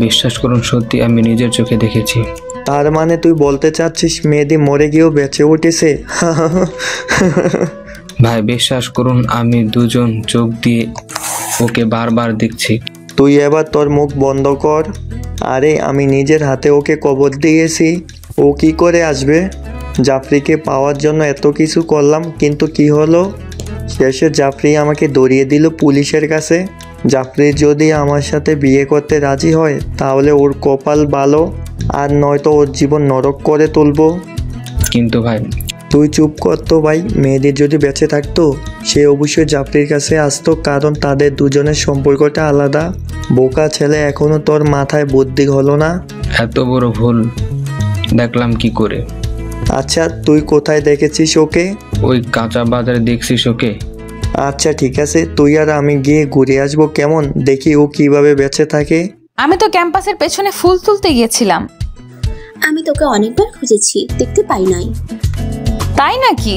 বিশ্বাস করুন, সত্যি আমি নিজের চোখে দেখেছি। তার মানে তুই বলতে চাচ্ছিস মেহেদি মরে গিয়েও বেঁচে উঠেছে? ভাই বিশ্বাস করুন, আমি দুজন চোখ দিয়ে ওকে বারবার দেখছি। তুই এবার তোর মুখ বন্ধ কর। আরে আমি নিজের হাতে ওকে কবর দিয়েছি, ও কি করে আসবে? জাফরিকে পাওয়ার জন্য এত কিছু করলাম, কিন্তু কি হলো? শেষে জাফরি আমাকে দড়িয়ে দিল পুলিশের কাছে। জাফরি যদি আমার সাথে বিয়ে করতে রাজি হয় তাহলে ওর কপাল ভালো, আর নয়তো ওর জীবন নরক করে তুলবো। কিন্তু ভাই, তুই চুপ কর তো ভাই। মেহেদি যদি বেঁচে থাকতো সে অবশ্যই জাফরির কাছে আসতো, কারণ তাদের দুজনের সম্পর্কটা আলাদা। বোকা ছেলে, এখনো তোর মাথায় বুদ্ধি হলো না? এত বড় ভুল দেখলাম কি করে? আচ্ছা তুই কোথায় দেখেছিস ওকে? ওই কাঁচা বাজারে দেখছিস ওকে? আচ্ছা ঠিক আছে, তুই আর আমি গিয়ে ঘুরে আসবো কেমন, দেখি ও কিভাবে বেঁচে থাকে। আমি তো ক্যাম্পাসের পেছনে ফুল তুলতে গিয়েছিলাম। আমি তোকে অনেকবার খুঁজেছি, দেখতে পাই নাই। তাই নাকি?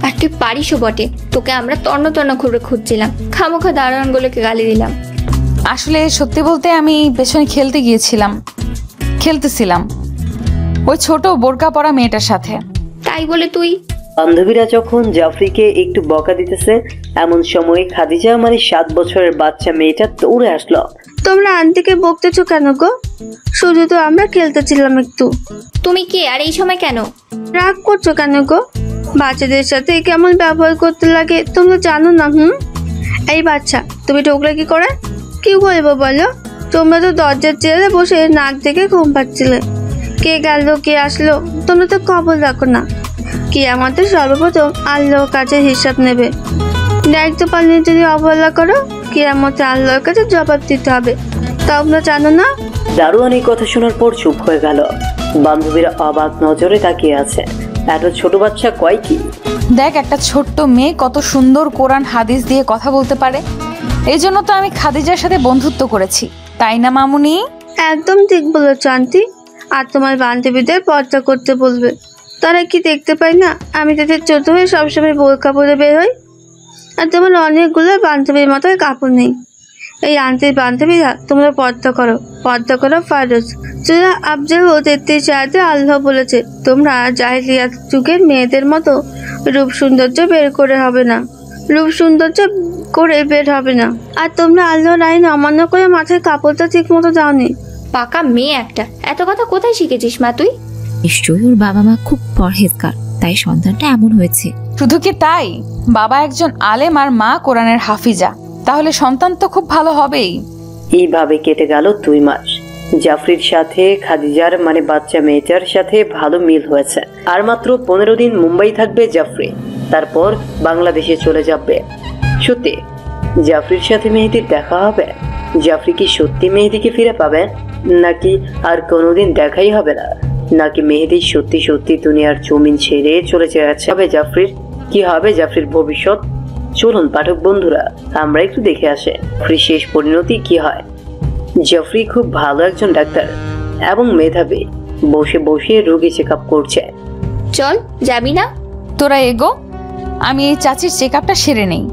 আর তুই পারিসও বটে, তোকে আমরা তন্ন তন্ন করে খুঁজছিলাম, খামোখা দারোয়ানগুলোকে গালি দিলাম। আসলে সত্যি বলতে আমি পেছনে খেলতেছিলাম ওই ছোট বোরকা পরা মেয়েটার সাথে। তাই বলে তুই? বান্ধবীরা যখন জাফরিকে একটু বকা দিতেছে, এমন সময় খাদিজা মানে 7 বছরের বাচ্চা মেয়েটা দৌড়ে আসলো। তোমরা আন্টিকে বকতেছো কেন গো? শুধু তো আমরা খেলতেছিলাম একটু। তুমি কে আর এই সময় কেন? রাগ করছো কেন গো? বাচ্চাদের সাথে কেমন ব্যবহার করতে লাগে তোমরা জানো না? এই বাচ্চা, তুমি ঢোকলে কি করে? কি বলবো বলো? তোমরা তো দরজার চেয়ারে বসে নাক দেখে ঘুম পাচ্ছিলে। কে গেল কে আসলো তোমরা তো খবর রাখো না। কি আমাদের সর্বপ্রথম আল্লাহর কাছে হিসাব নেবে। দায়িত্ব পালনে যদি অবহেলা করো, কি আমাদের আল্লাহর কাছে জবাব দিতে হবে। তোমরা জানো না? দারোয়ান এই কথা শোনার পর চুপ হয়ে গেল। বান্ধবীরা অবাক নজরে তাকিয়ে আছে। এত ছোট বাচ্চা কয় কি? দেখ, একটা ছোট্ট মেয়ে কত সুন্দর কোরআন হাদিস দিয়ে কথা বলতে পারে। এই জন্য তো আমি খাদিজার সাথে বন্ধুত্ব করেছি, তাই না মামুনি? একদম ঠিক বলেছো আন্টি। আর তোমার বান্ধবীদের পর্দা করতে বলবে। তারা কি দেখতে পায় না আমি তাদের ছোট হয়ে সবসময় বোরকা পরে বের হই? আর তোমার অনেকগুলো বান্ধবীর মাথায় কাপড় নেই। এই আন্টির বান্ধবীরা তোমরা পর্দা করো ফারুজ। সূরা আফজাল 33 আল্লাহ বলেছে, তোমরা জাহিলিয়াত যুগের মেয়েদের মতো রূপ সৌন্দর্য বের হবে না। আর তোমরা আল্লাহর আইন অমান্য করে মাথায় কাপড়টা ঠিক মতো দাওনি। পাকা মেয়ে একটা। এত কথা কোথায় শিখেছিস মা তুই? নিশ্চয়ই ওর বাবা মা খুব পরহেজগার, তাই সন্তানটা এমন হয়েছে। শুধু কি তাই, বাবা একজন আলেম আর মা কোরআনের হাফিজা, তাহলে সন্তান তো খুব ভালো হবেই। এইভাবে কেটে গেল 2 মাস। জাফরির সাথে খাদিজার মানে বাচ্চা মেয়েটার সাথে ভালো মিল হয়েছে। আর মাত্র 15 দিন মুম্বাই থাকবে জাফরি, তারপর বাংলাদেশে চলে যাবে। সত্যি জাফরির সাথে মেহেদির দেখা হবে? জাফরি কি সত্যি মেহেদিকে ফিরে পাবে, নাকি আর কোনোদিন দেখাই হবে না? নাকি মেহেদি সত্যি সত্যি দুনিয়ার জমিন ছেড়ে চলে যাচ্ছে? জাফরির কি হবে? জাফরির ভবিষ্যৎ? চলুন পাঠক বন্ধুরা আমরা একটু দেখে আসে জাফরির শেষ পরিণতি কি হয়। জাফরি খুব ভালো একজন ডাক্তার এবং মেধাবী, বসে বসে রোগী চেক আপ করছে। চল, যাবি না? তোরা এগো, আমি এই চাচির চেক আপটা সেরে নেই।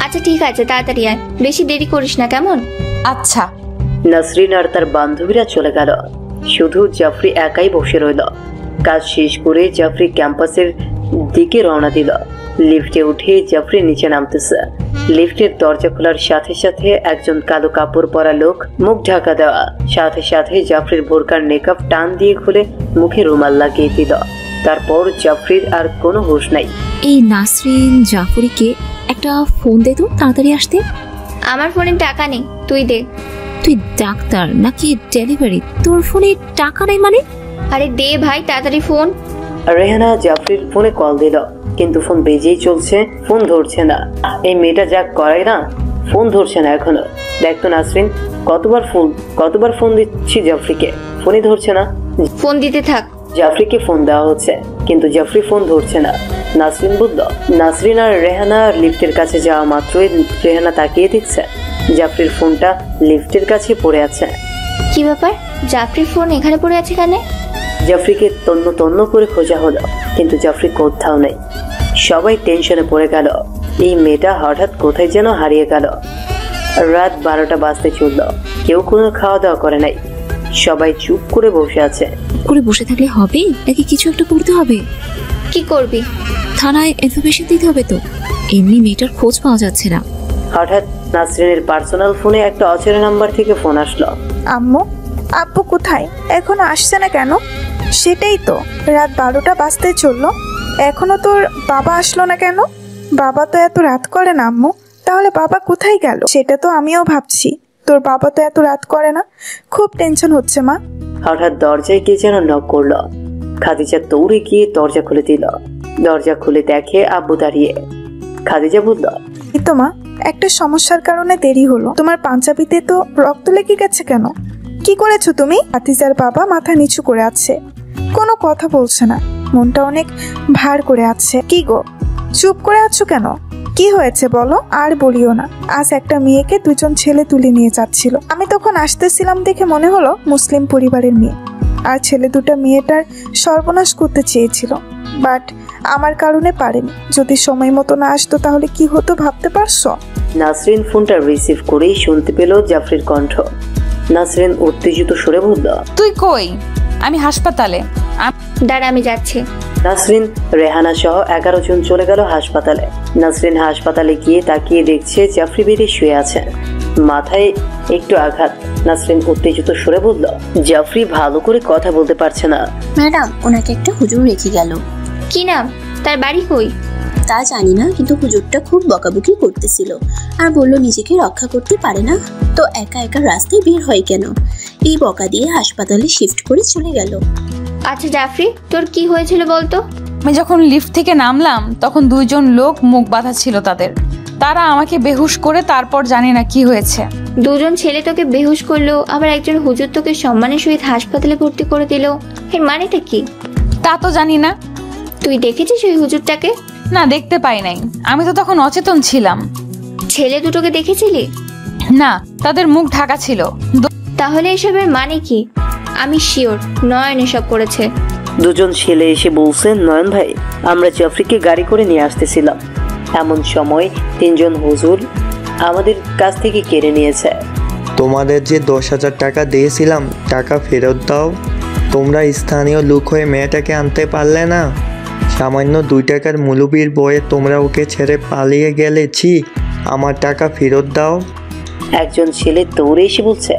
আচ্ছা ঠিক আছে, তাড়াতাড়ি আয়, বেশি দেরি করিস না কেমন? আচ্ছা। নাসরিন আর তার বান্ধবীরা চলে গেল, শুধু জাফরি একাই বসে রইল। কাজ শেষ করে জাফরি ক্যাম্পাসের দিকে রওনা দিল। লিফটে উঠে জাফরি নিচে নামতেছে। লিফটের দরজা খোলার সাথে সাথে একজন কালো কাপড় পরা লোক, মুখ ঢাকা দেওয়া, সাথে সাথে জাফরির বোরকার নেকআপ টান দিয়ে খুলে মুখে রুমাল লাগিয়ে দিল। তারপর জাফরির আর কোনো হুঁশ নাই। এই নাসরিন জাফরিকে একটা ফোন দে তো, তাড়াতাড়ি আসতে। আমার ফোনে টাকা নেই, তুই দে। তুই ডাক্তার নাকি ডেলিভারি? তোর ফোনে টাকা নেই মানে? আরে দে ভাই, তাড়াতাড়ি ফোন। রেহানা জাফরির ফোনে কল দিল, কিন্তু ফোন বেজেই চলছে, ফোন ধরছে না। এই মেয়েটা যা করে না, ফোন ধরছে না এখনো। দেখ তো নাসরিন, কতবার ফোন দিচ্ছি জাফরিকে, ফোনই ধরছে না। ফোন দিতে থাক। জাফরিকে ফোন দেওয়া হচ্ছে, কিন্তু জাফরি ফোন ধরছে না। নাসরিন বুঝল। নাসরিন আর রেহানা লিফটের কাছে যাওয়া মাত্রই রেহানা তাকিয়ে দেখছে জাফরির ফোনটা লিফটের কাছে পড়ে আছে। কি ব্যাপার, জাফরির ফোন এখানে পড়ে আছে কেন? জাফরিকে তন্ন তন্ন করে খোঁজা হলো, কিন্তু জাফরি কোথাও নেই। সবাই টেনশনে পড়ে গেল, এই মেয়েটা হঠাৎ কোথায় যেন হারিয়ে গেল। রাত 12টা বাজতে চলল, কেউ কোনো খাওয়া দাওয়া করে নাই। সবাই চুপ করে বসে আছে। করে বসে থাকলে হবে নাকি কিছু একটা করতে হবে? কি করবি? থানায় ইনফরমেশন দিতে হবে তো। এমনি মেয়েটার খোঁজ পাওয়া যাচ্ছে না। হঠাৎ নাসরিনের পার্সোনাল ফোনে একটা অচেনা নাম্বার থেকে ফোন আসলো। আম্মু, আব্বু কোথায়? এখনো আসছে না কেন? সেটাই তো, রাত 12টা বাজতে চললো, এখনো তোর বাবা আসলো না কেন? বাবা তো এত রাত করে না আম্মু, তাহলে বাবা কোথায় গেল? সেটা তো আমিও ভাবছি, তোর বাবা তো এত রাত করে না। খুব টেনশন হচ্ছে মা। হঠাৎ দরজায় কে যেন নক করলো। খাদিজা দৌড়ে গিয়ে দরজা খুলে দিল। দরজা খুলে দেখে আব্বু দাঁড়িয়ে। খাদিজা বলল, এই তো মা, একটা সমস্যার কারণে দেরি হলো। তোমার পাঞ্জাবিতে তো রক্ত লেগে গেছে কেন? কি করেছো তুমি? খাদিজার বাবা মাথা নিচু করে আছে, কোনো কথা বলছে না, মনটা অনেক ভার করে আছে। কি গো, চুপ করে আছো কেন? কি হয়েছে বলো? আর বলিও না, আজ একটা মেয়েকে দুজন ছেলে তুলে নিয়ে যাচ্ছিল। আমি তখন আসতেছিলাম দেখে মনে হলো মুসলিম পরিবারের মেয়ে, আর ছেলে দুটা মেয়েটার সর্বনাশ করতে চেয়েছিল, বাট আমার কারণে পারেনি। যদি সময় মতো না আসতো তাহলে কি হতো ভাবতে পারছো? নাসরিন ফোনটা রিসিভ করেই শুনতে পেল জাফরির কণ্ঠ। নাসরিন উত্তেজিত সুরে বলল, তুই কই? আমি হাসপাতালে। দাঁড়া, আমি যাচ্ছি। নাসরিন, রেহানা সহ 11 জন চলে গেল হাসপাতালে। নাসরিন হাসপাতালে গিয়ে তাকিয়ে দেখছে জাফরি বেডে শুয়ে আছে, মাথায় একটু আঘাত। নাসরিন উত্তেজিত সুরে বলল, জাফরি ভালো করে কথা বলতে পারছে না। ম্যাডাম, ওনাকে একটা হুজুর রেখে গেল। কি নাম? তার বাড়ি কই? তা জানি না, কিন্তু হুজুরটা খুব বকাবকি করতেছিল আর বলল নিজেকে রক্ষা করতে পারে না, তো একা একা রাস্তায় বের হয় কেন। এই বকা দিয়ে হাসপাতালে শিফট করে চলে গেল। আচ্ছা জাফরি, তোর কি হয়েছিল বলতো? আমি যখন লিফট থেকে নামলাম তখন দুইজন লোক মুখ বাঁধা ছিল তাদের। তারা আমাকে বেহুশ করে তারপর জানি না কি হয়েছে। দুজন ছেলে তোকে বেহুশ করলো, আবার একজন হুজুর তোকে সম্মানের সহিত হাসপাতালে ভর্তি করে দিল। এর মানেটা কি? তা তো জানি না। তুই দেখেছিস ওই হুজুরটাকে? না, দেখতে পাই নাই, আমি তো তখন অচেতন ছিলাম। ছেলে দুটোকে দেখেছিলি? না, তাদের মুখ ঢাকা ছিল। তাহলে এসবের মানে কি? আমি শিওর নয়ন এসব করেছে। দুজন ছেলে এসে বলছে, নয়ন ভাই, আমরা জাফরিকে গাড়ি করে নিয়ে আসতেছিলাম, এমন সময় 3 জন হুজুর আমাদের কাছ থেকে কেড়ে নিয়েছে। তোমাদের যে 10,000 টাকা দিয়েছিলাম, টাকা ফেরত দাও। তোমরা স্থানীয় লোক হয়ে মেয়েটাকে আনতে পারলে না? সামান্য 2 টাকার মুলুবির বয়ে তোমরা ওকে ছেড়ে পালিয়ে গেলে। ছি, আমার টাকা ফেরত দাও। একজন ছেলে দৌড়ে এসে বলছে,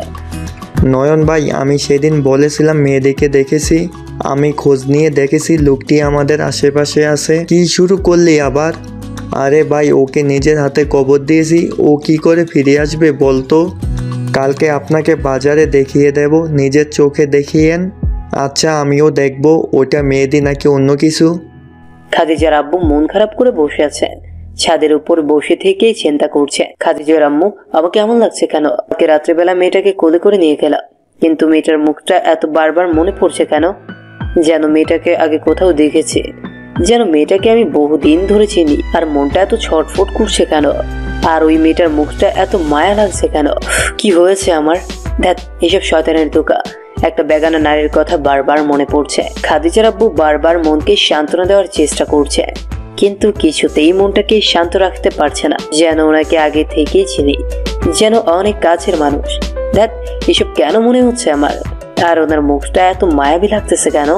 নয়ন ভাই, আমি সেদিন বলেছিলাম মেয়েদেরকে দেখেছি, আমি খোঁজ নিয়ে দেখেছি লোকটি আমাদের আশেপাশে আছে। কি শুরু করলি আবার? আরে ভাই, ওকে নিজের হাতে কবর দিয়েছি, ও কি করে ফিরে আসবে বলতো? কালকে আপনাকে বাজারে দেখিয়ে দেব, নিজের চোখে দেখিয়েন। আচ্ছা, আমিও দেখব ওটা মেয়েদি নাকি অন্য কিছু। খাদিজার আব্বু মন খারাপ করে বসে আছে, ছাদের উপর বসে থেকেই চিন্তা করছে। খাদিজার আম্মু, আমাকে কেমন লাগছে কেন? আজকে রাত্রেবেলা মেয়েটাকে কোলে করে নিয়ে গেলাম, কিন্তু মেয়েটার মুখটা এত বারবার মনে পড়ছে কেন? যেন মেয়েটাকে আগে কোথাও দেখেছি, যেন মেয়েটাকে আমি বহুদিন ধরে চিনি। আর মনটা এত ছটফট করছে কেন? আর ওই মেয়েটার মুখটা এত মায়া লাগছে কেন? কি হয়েছে আমার? দেখ, এসব শয়তানের ধোঁকা। একটা বেগানা নারীর কথা বারবার মনে পড়ছে। খাদিজার আব্বু বারবার মনকে সান্ত্বনা দেওয়ার চেষ্টা করছে, কিন্তু কিছুতেই মনটাকে শান্ত রাখতে পারছে না। যেন ওনাকে আগে থেকেই চিনি, যেন অনেক কাছের মানুষ। দেখ, এসব কেন মনে হচ্ছে আমার? আর ওনার মুখটা এত মায়াবী লাগতেছে কেন?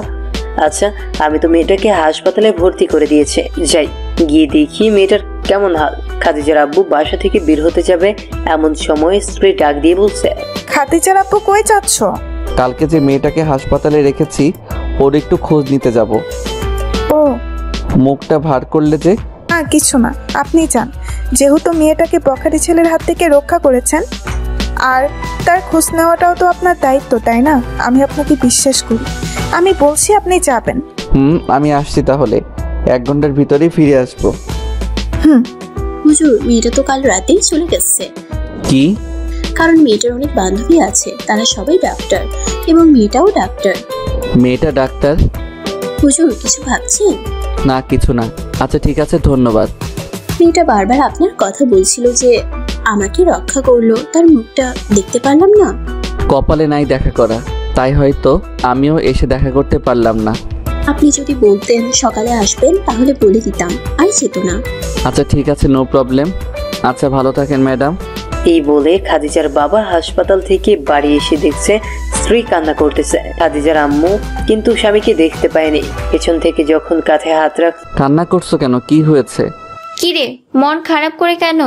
আচ্ছা, আমি তো মেয়েটাকে হাসপাতালে ভর্তি করে দিয়েছে, যাই গিয়ে দেখি মেয়েটার কেমন হাল। খাদিজার আব্বু বাসা থেকে বের হতে যাবে, এমন সময় স্ত্রী ডাক দিয়ে বলছে, খাদিজার আব্বু কই যাচ্ছ? কালকে যে মেয়েটাকে হাসপাতালে রেখেছি, ওর একটু খোঁজ নিতে যাব। ও, মুখটা ভার করলে যে? না কিছু না, আপনি যান। যেহেতু মেয়েটাকে বখারি ছেলের হাত থেকে রক্ষা করেছেন, আর তার খোঁজ নেওয়াটাও তো আপনার দায়িত্ব, তাই না? আমি আপনাকে বিশ্বাস করি, আমি বলছি আপনি যাবেন। আমি আসছি তাহলে, 1 ঘন্টার ভিতরেই ফিরে আসবো। হুজুর, মেয়েটা তো কাল রাতেই চলে গেছে। কি? কারণ মেয়েটার অনেক বান্ধবী আছে, তারা সবাই ডাক্তার, এবং মেয়েটাও ডাক্তার। মেয়েটা ডাক্তার? হুজুর, কিছু ভাবছেন? না, কিছু না। আচ্ছা ঠিক আছে, ধন্যবাদ। মেয়েটা বারবার আপনার কথা বলছিল যে আমাকে রক্ষা করলো, তার মুখটা দেখতে পারলাম না। কপালে নাই দেখা করা, তাই হয়তো আমিও এসে দেখা করতে পারলাম না। আপনি যদি বলতেন সকালে আসবেন তাহলে বলে দিতাম, আর যেত না। আচ্ছা ঠিক আছে, নো প্রবলেম। আচ্ছা, ভালো থাকেন ম্যাডাম। এই বলে খাদিজার বাবা হাসপাতাল থেকে বাড়ি এসে দেখছে স্ত্রী কান্না করতেছে। খাদিজার আম্মু কিন্তু স্বামীকে দেখতে পায়নি। পেছন থেকে যখন কাঁধে হাত রাখ কান্না করছো কেন, কি হয়েছে? কি রে, মন খারাপ করে কেন?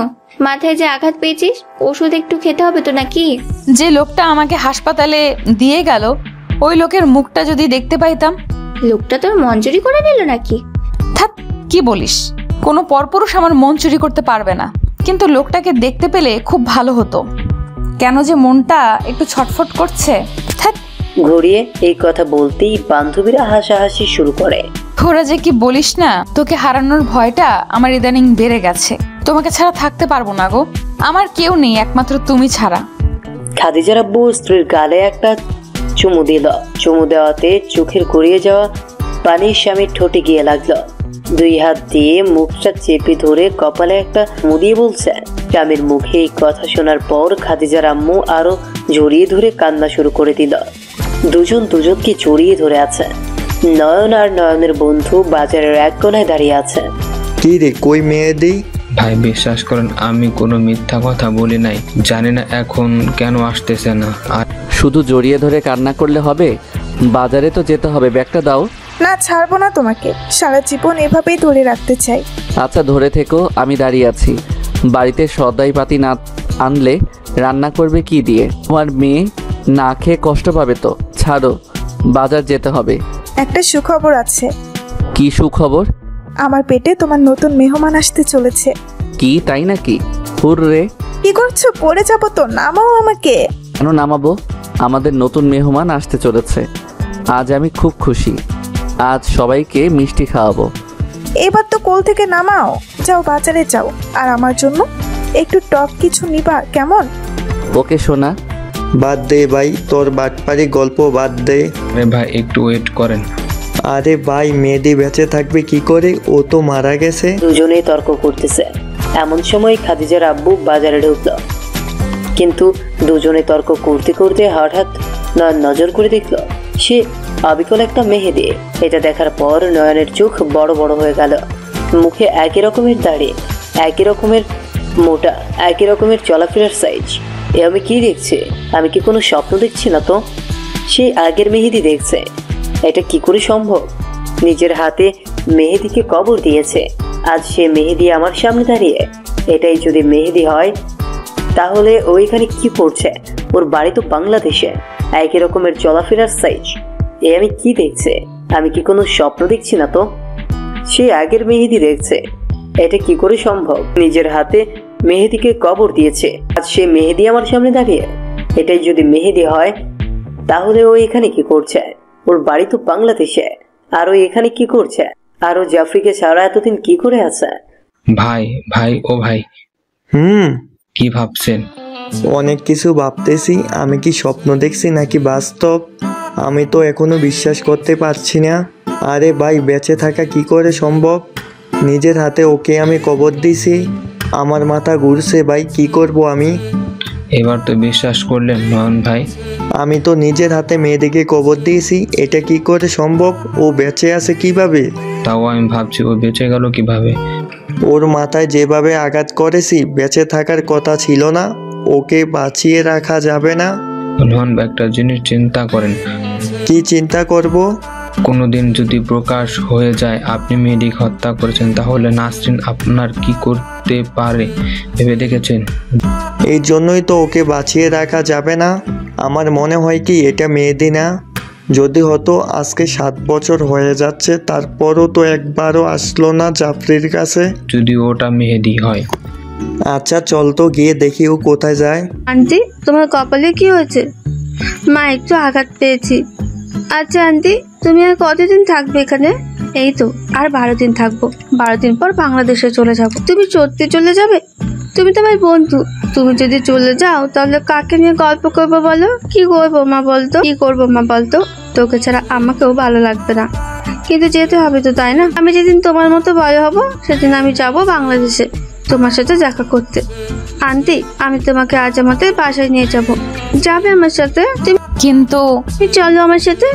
মাথায় যে আঘাত পেয়েছিস, ওষুধ একটু খেতে হবে তো নাকি? যে লোকটা আমাকে হাসপাতালে দিয়ে গেল, ওই লোকের মুখটা যদি দেখতে পাইতাম। লোকটা তোর মন চুরি করে নিল নাকি? থাক, কি বলিস? কোনো পরপুরুষ আমার মন চুরি করতে পারবে না, কিন্তু লোকটাকে দেখতে পেলে খুব ভালো হতো। কেন যে মনটা একটু ছটফট করছে। থাক। ঘুরিয়ে এই কথা বলতেই বান্ধবীরা হাসাহাসি শুরু করে। তোরা যে কি বলিস না, তোকে হারানোর ভয়টা আমার ইদানিং বেড়ে গেছে। তোমাকে ছাড়া থাকতে পারবো না গো, আমার কেউ নেই একমাত্র তুমি ছাড়া। খাদিজার আব্বু স্ত্রীর গালে একটা চুমু দিল। চুমু দেওয়াতে চোখের গড়িয়ে যাওয়া পানি স্বামীর ঠোঁটে গিয়ে লাগলো। দুই হাত দিয়ে মুখটা চেপে ধরে কপালে একটা মুদিয়ে বলছে। স্বামীর মুখে এই কথা শোনার পর খাদিজার আম্মু আরো জড়িয়ে ধরে কান্না শুরু করে দিল। দুজন দুজনকে জড়িয়ে ধরে আছে। নয়ন আর নয়নের বন্ধু বাজারের এক কোনায় দাঁড়িয়ে আছে। কি রে, কই মেহেদি? ভাই বিশ্বাস করেন আমি কোনো মিথ্যা কথা বলি নাই। জানি না এখন কেন আসতেছে না। আর শুধু জড়িয়ে ধরে কান্না করলে হবে? বাজারে তো যেতে হবে, ব্যাগটা দাও। না, ছাড়বো না তোমাকে, সারা জীবন এভাবেই ধরে রাখতে চাই। আচ্ছা ধরে থেকো, আমি দাঁড়িয়ে আছি। বাড়িতে সদাই পাতি না আনলে রান্না করবে কি দিয়ে? তোমার মেয়ে না খেয়ে কষ্ট পাবে তো। ছাড়ো, বাজার যেতে হবে। একটা সুখবর আছে। কি সুখবর? আমার পেটে তোমার নতুন মেহমান আসতে চলেছে। কি তাই নাকি? হুররে! কি করছো? পড়ে যাবো তো, নামাও আমাকে। কেন নামাবো? আমাদের নতুন মেহমান আসতে চলেছে। আজ আমি খুব খুশি। আজ সবাইকে মিষ্টি খাওয়াবো। এবার তো কোল থেকে নামাও। যাও বাজারে যাও, আর আমার জন্য একটু টক কিছু নিবা, কেমন? ওকে সোনা। বাদ দে ভাই, তোর বাটপারি গল্প বাদ দে। আরে ভাই একটু ওয়েট করেন। আরে ভাই, মেহেদি বেঁচে থাকবে কি করে? ও তো মারা গেছে। দুজনেই তর্ক করতেছে। এমন সময় খাদিজার আব্বু বাজারে ঢুকলো। কিন্তু দুজনে তর্ক করতে করতে হঠাৎ নয়ন নজর করে দেখলো সে অবিকল একটা মেহেদি। এটা দেখার পর নয়নের চোখ বড় বড় হয়ে গেল। মুখে একই রকমের দাড়ি, একই রকমের মোটা, একই রকমের চলাফেরার সাইজ। এ আমি কি দেখছি? আমি কি কোনো স্বপ্ন দেখছি না তো? সে আগের মেহেদি দেখছে। এটা কি করে সম্ভব? নিজের হাতে মেহেদিকে কবর দিয়েছে, আজ সে মেহেদি আমার সামনে দাঁড়িয়ে। এটাই যদি মেহেদি হয় তাহলে ওইখানে কি পড়ছে? ওর বাড়ি তো বাংলাদেশে, একই রকমের চলাফেরার সাইজ। এ আমি কি দেখছে? আমি কি কোনো স্বপ্ন দেখছি না তো? সে আগের মেহেদি দেখছে। এটা কি করে সম্ভব? নিজের হাতে মেহেদিকে কবর দিয়েছে, আজ সে মেহেদি আমার সামনে দাঁড়িয়ে। এটাই যদি মেহেদি হয় তাহলে ও এখানে কি করছে? ওর বাড়ি তো বাংলাদেশে, আর ও এখানে কি করছে? আর ও জাফরিকে ছাড়া এতদিন কি করে আছে? ভাই ভাই ও ভাই, কি ভাবছেন? অনেক কিছু ভাবতেছি। আমি কি স্বপ্ন দেখছি নাকি বাস্তব? আমি তো এখনো বিশ্বাস করতে পারছি না। আরে ভাই, বেঁচে থাকা কি করে সম্ভব? নিজের হাতে ওকে আমি কবর দিছি। আমার মাথা ঘুরছে ভাই, কি করব আমি? এবার তো বিশ্বাস করলেন নয়ন ভাই? আমি তো নিজের হাতে মেয়েদিকে কবর দিয়েছি, এটা কি করে সম্ভব? ও বেঁচে আছে কিভাবে? তাও আমি ভাবছি ও বেঁচে গেল কিভাবে। ওর মাথায় যেভাবে আঘাত করেছি, বেঁচে থাকার কথা ছিল না। ওকে বাঁচিয়ে রাখা যাবে না। নয়ন ভাই একটা জিনিস চিন্তা করেন। কি চিন্তা করব? কোনোদিন যদি প্রকাশ হয়ে যায় আপনি মেয়েদিকে হত্যা করেছেন, তাহলে নাসরিন আপনার কি করতে পারে ভেবে দেখেছেন? এই জন্যই তো ওকে বাঁচিয়ে রাখা যাবে না। আমার মনে হয় কি এটা মেহেদি না। যদি হতো, আজকে 7 বছর হয়ে যাচ্ছে, তারপরও তো একবারও আসলো না জাফরির কাছে। যদি ওটা মেহেদি হয়। আচ্ছা চল তো গিয়ে দেখি ও কোথায় যায়। আন্টি, তোমার কপালে কি হয়েছে? মা, একটু আঘাত পেয়েছি। আচ্ছা আন্টি, তুমি আর কতদিন থাকবে এখানে? এই তো আর 12 দিন থাকবো। 12 দিন পর বাংলাদেশে চলে যাব। তুমি সত্যি চলে যাবে? তুমি তো আমার বন্ধু। তুমি যদি চলে যাও তাহলে কাকে নিয়ে গল্প করবো বলো? কি করবো মা বলতো? কি করবো মা বলতো? তোকে ছাড়া আমাকেও ভালো লাগবে না, কিন্তু যেতে হবে তো, তাই না? আমি যেদিন তোমার মতো বড় হব সেদিন আমি যাব বাংলাদেশে তোমার সাথে দেখা করতে। আন্টি, আমি তোমাকে আজ আমাদের বাসায় নিয়ে যাব। যাবে আমার সাথে? কিন্তু চলো আমার সাথে।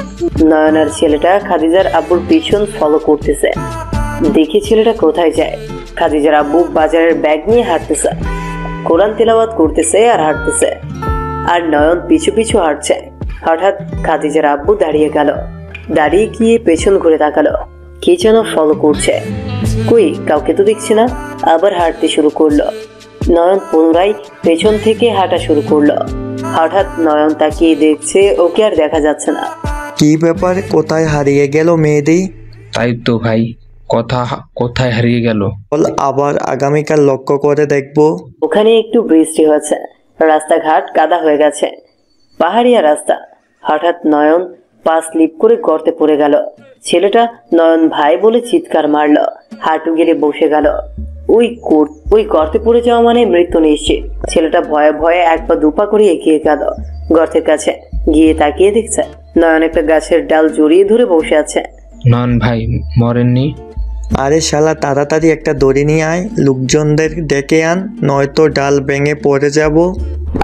নয়নার ছেলেটা খাদিজার আব্বুর পিছন ফলো করতেছে। দেখি ছেলেটা কোথায় যায়। খাদিজার আব্বু বাজারের ব্যাগ নিয়ে হাঁটতেছে, কোরআন তেলাওয়াত করতেছে আর হাঁটতেছে, আর নয়ন পিছু পিছু হাঁটছে। হঠাৎ খাদিজার আব্বু দাঁড়িয়ে গেল। দাঁড়িয়ে গিয়ে পেছন ঘুরে তাকালো, কে যেন ফলো করছে। কই, কাউকে তো দেখছি না। আবার হাঁটতে শুরু করলো। নয়ন পুনরায় পেছন থেকে হাঁটা শুরু করলো। হঠাৎ নয়ন তাকিয়ে দেখছে, ওকে আর দেখা যাচ্ছে না। কি ব্যাপার, কোথায় হারিয়ে গেল মেহেদি? তাই তো ভাই, কোথায় হারিয়ে গেল? বল, আবার আগামীকাল লক্ষ্য করে দেখবো। ওখানে একটু বৃষ্টি হয়েছে, রাস্তাঘাট কাদা হয়ে গেছে, পাহাড়িয়া রাস্তা। হঠাৎ নয়ন পা স্লিপ করে গর্তে পড়ে গেল। ছেলেটা নয়ন ভাই বলে চিৎকার মারল, হাঁটু গেড়ে বসে গেল। ওই গর্তে পড়ে যাওয়া মানে মৃত্যু নিশ্চিত। ছেলেটা ভয়ে ভয়ে এক পা দুপা করে এগিয়ে গেল গর্তের কাছে। গিয়ে তাকিয়ে দেখছে নয়ন একটা গাছের ডাল জড়িয়ে ধরে বসে আছে। নয়ন ভাই মরেননি? আরে শালা, তাড়াতাড়ি একটা দড়ি নিয়ে আয়, লোকজনদের ডেকে আন, নয়তো ডাল ভেঙে পড়ে যাব।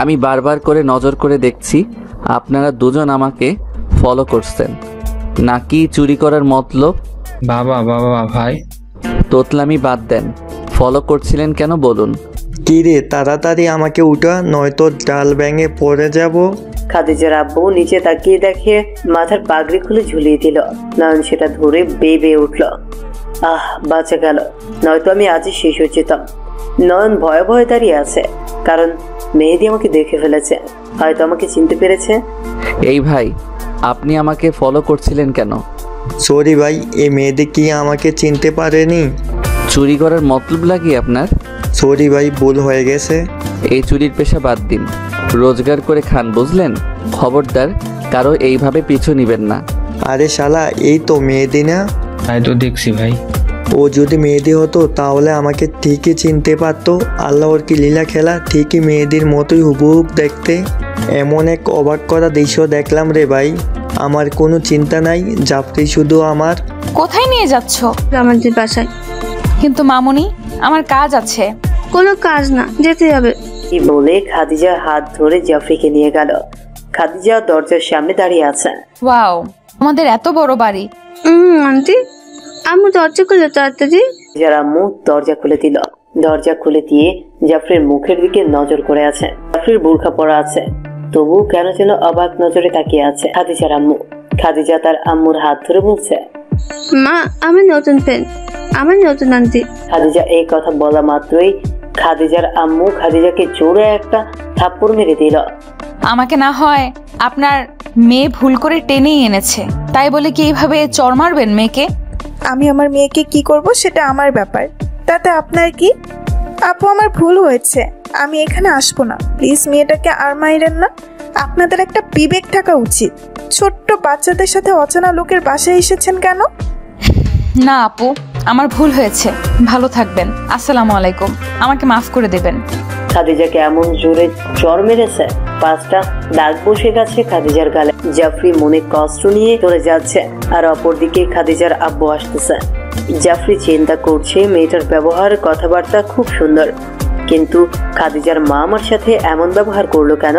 আমি বারবার করে নজর করে দেখছি আপনারা দুজন আমাকে ফলো করছেন নাকি চুরি করার মতলব? বাবা ভাই, তোতলামি বাদ দেন, ফলো করছিলেন কেন বলুন? কি রে, তাড়াতাড়ি আমাকে উঠা, নয়তো ডাল ভেঙে পড়ে যাব। খাদিজার আব্বু নিচে তাকিয়ে দেখে মাথার পাগড়ি খুলে ঝুলিয়ে দিল। নয়ন সেটা ধরে বেয়ে উঠল। আহ, বাঁচা গেল, নয়তো আমি আজই শেষ হয়ে যেতাম। নয়ন ভয়ে ভয়ে দাঁড়িয়ে আছে, কারণ মেহেদি আমাকে দেখে ফেলেছে, হয়তো আমাকে চিনতে পেরেছে। এই ভাই, আপনি আমাকে ফলো করছিলেন কেন? সরি ভাই, এই মেহেদি কি আমাকে চিনতে পারেনি? চুরি করার মতলব লাগে আপনার? সরি ভাই, ভুল হয়ে গেছে। এই চুরির পেশা বাদ দিন, রোজগার করে খান, বুঝলেন? খবরদার কারো এইভাবে পিছু নিবেন না। আরে শালা, এই তো মেহেদি না? তাই তো দেখছি ভাই। ও যদি মেহেদি হতো তাহলে আমাকে ঠিকই চিনতে পারতো। আল্লাহর কি লীলা খেলা, ঠিকই মেহেদির মতোই হুবহুব দেখতে। এমন এক অবাক করা দৃশ্য দেখলাম রে ভাই। আমার কোনো চিন্তা নাই, জাফরি শুধু আমার। কোথায় নিয়ে যাচ্ছ? আমাদের বাসায়। কিন্তু মামুনি, আমার কাজ আছে। কোনো কাজ না, যেতে হবে। কি বলে খাদিজা হাত ধরে জাফরিকে নিয়ে গেল। খাদিজা দরজার সামনে দাঁড়িয়ে আছে। ওয়াও, আমাদের এত বড় বাড়ি। আন্টি, আম্মু দরজা খুলে তাড়াতাড়ি। যার আম্মু দরজা খুলে দিল। দরজা খুলে দিয়ে জাফরির মুখের দিকে নজর করে আছে। জাফরির বোরখা পরা আছে, তবু কেন যেন অবাক নজরে তাকিয়ে আছে খাদিজার আম্মু। খাদিজা তার আম্মুর হাত ধরে বলছে, মা, আমার নতুন ফ্রেন্ড, আমার নতুন আন্টি। খাদিজা এই কথা বলা মাত্রই খাদিজার আম্মু খাদিজাকে জোরে একটা থাপ্পড় মেরে দিল। আমাকে না হয় আপনার মেয়ে ভুল করে টেনেই এনেছে, তাই বলে কি এইভাবে চড় মারবেন মেয়েকে? আমি আমার মেয়েকে কি করব সেটা আমার ব্যাপার, তাতে আপনার কি? আপু, আমার ভুল হয়েছে, আমি এখানে আসবো না। প্লিজ মেয়েটাকে আর মাইরেন না। আপনাদের একটা বিবেক থাকা উচিত। ছোট্ট বাচ্চাদের সাথে অচেনা লোকের বাসায় এসেছেন কেন? না আপু, আমার ভুল হয়েছে। ভালো থাকবেন। আসসালামু আলাইকুম। আমাকে মাফ করে দেবেন। খাদিজাকে এমন জোরে চড় মেরেছে, 5টা দাগ বসে গেছে খাদিজার গালে। জাফরি মনে কষ্ট নিয়ে চলে যাচ্ছে, আর অপরদিকে খাদিজার আব্বু আসতেছে। জাফরি চিন্তা করছে, মেয়েটার ব্যবহার কথাবার্তা খুব সুন্দর, কিন্তু খাদিজার মা আমার সাথে এমন ব্যবহার করলো কেন?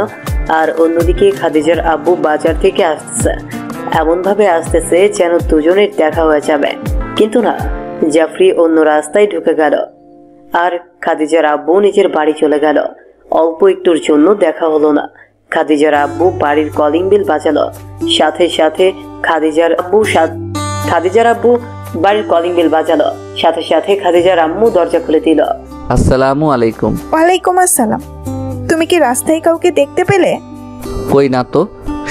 আর অন্যদিকে খাদিজার আব্বু বাজার থেকে আসতেছে, এমন ভাবে আসতেছে যেন দুজনের দেখা হয়ে যাবে। কিন্তু না, জাফরি অন্য রাস্তায় ঢুকে গেল, আর খাদিজার আব্বু নিজের বাড়ি চলে গেল। অল্প একটুর জন্য দেখা হলো না। খাদিজার আব্বু বাড়ির কলিং বেল বাজালো। সাথে সাথে খাদিজার আব্বু বাড়ির কলিং বেল বাজালো। সাথে সাথে খাদিজার আম্মু দরজা খুলে দিল। আসসালামু আলাইকুম। ওয়ালাইকুম আসসালাম। তুমি কি রাস্তায় কাউকে দেখতে পেলে? কই না তো,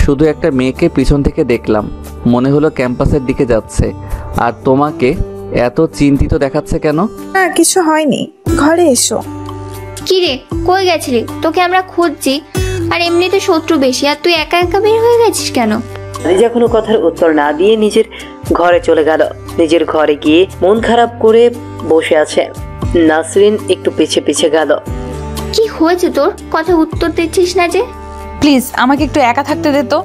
শুধু একটা মেয়েকে পিছন থেকে দেখলাম, মনে হলো ক্যাম্পাসের দিকে যাচ্ছে। আর তোমাকে এত চিন্তিত দেখাচ্ছে কেন? না, কিছু হয়নি, ঘরে এসো। কি রে, কই গেছিলি? তোকে আমরা খুঁজছি, আর এমনিতে শত্রু বেশি, আর তুই একা একা বের হয়ে গেছিস কেন? খাদিজা কোনো কথার উত্তর না দিয়ে নিজের ঘরে চলে গেল। নিজের ঘরে গিয়ে মন খারাপ করে বসে আছে। নাসরিন একটু পিছে পিছে গেল। কি হয়েছে তোর? কথা উত্তর দিচ্ছিস না যে? প্লিজ আমাকে একটু একা থাকতে দে তো।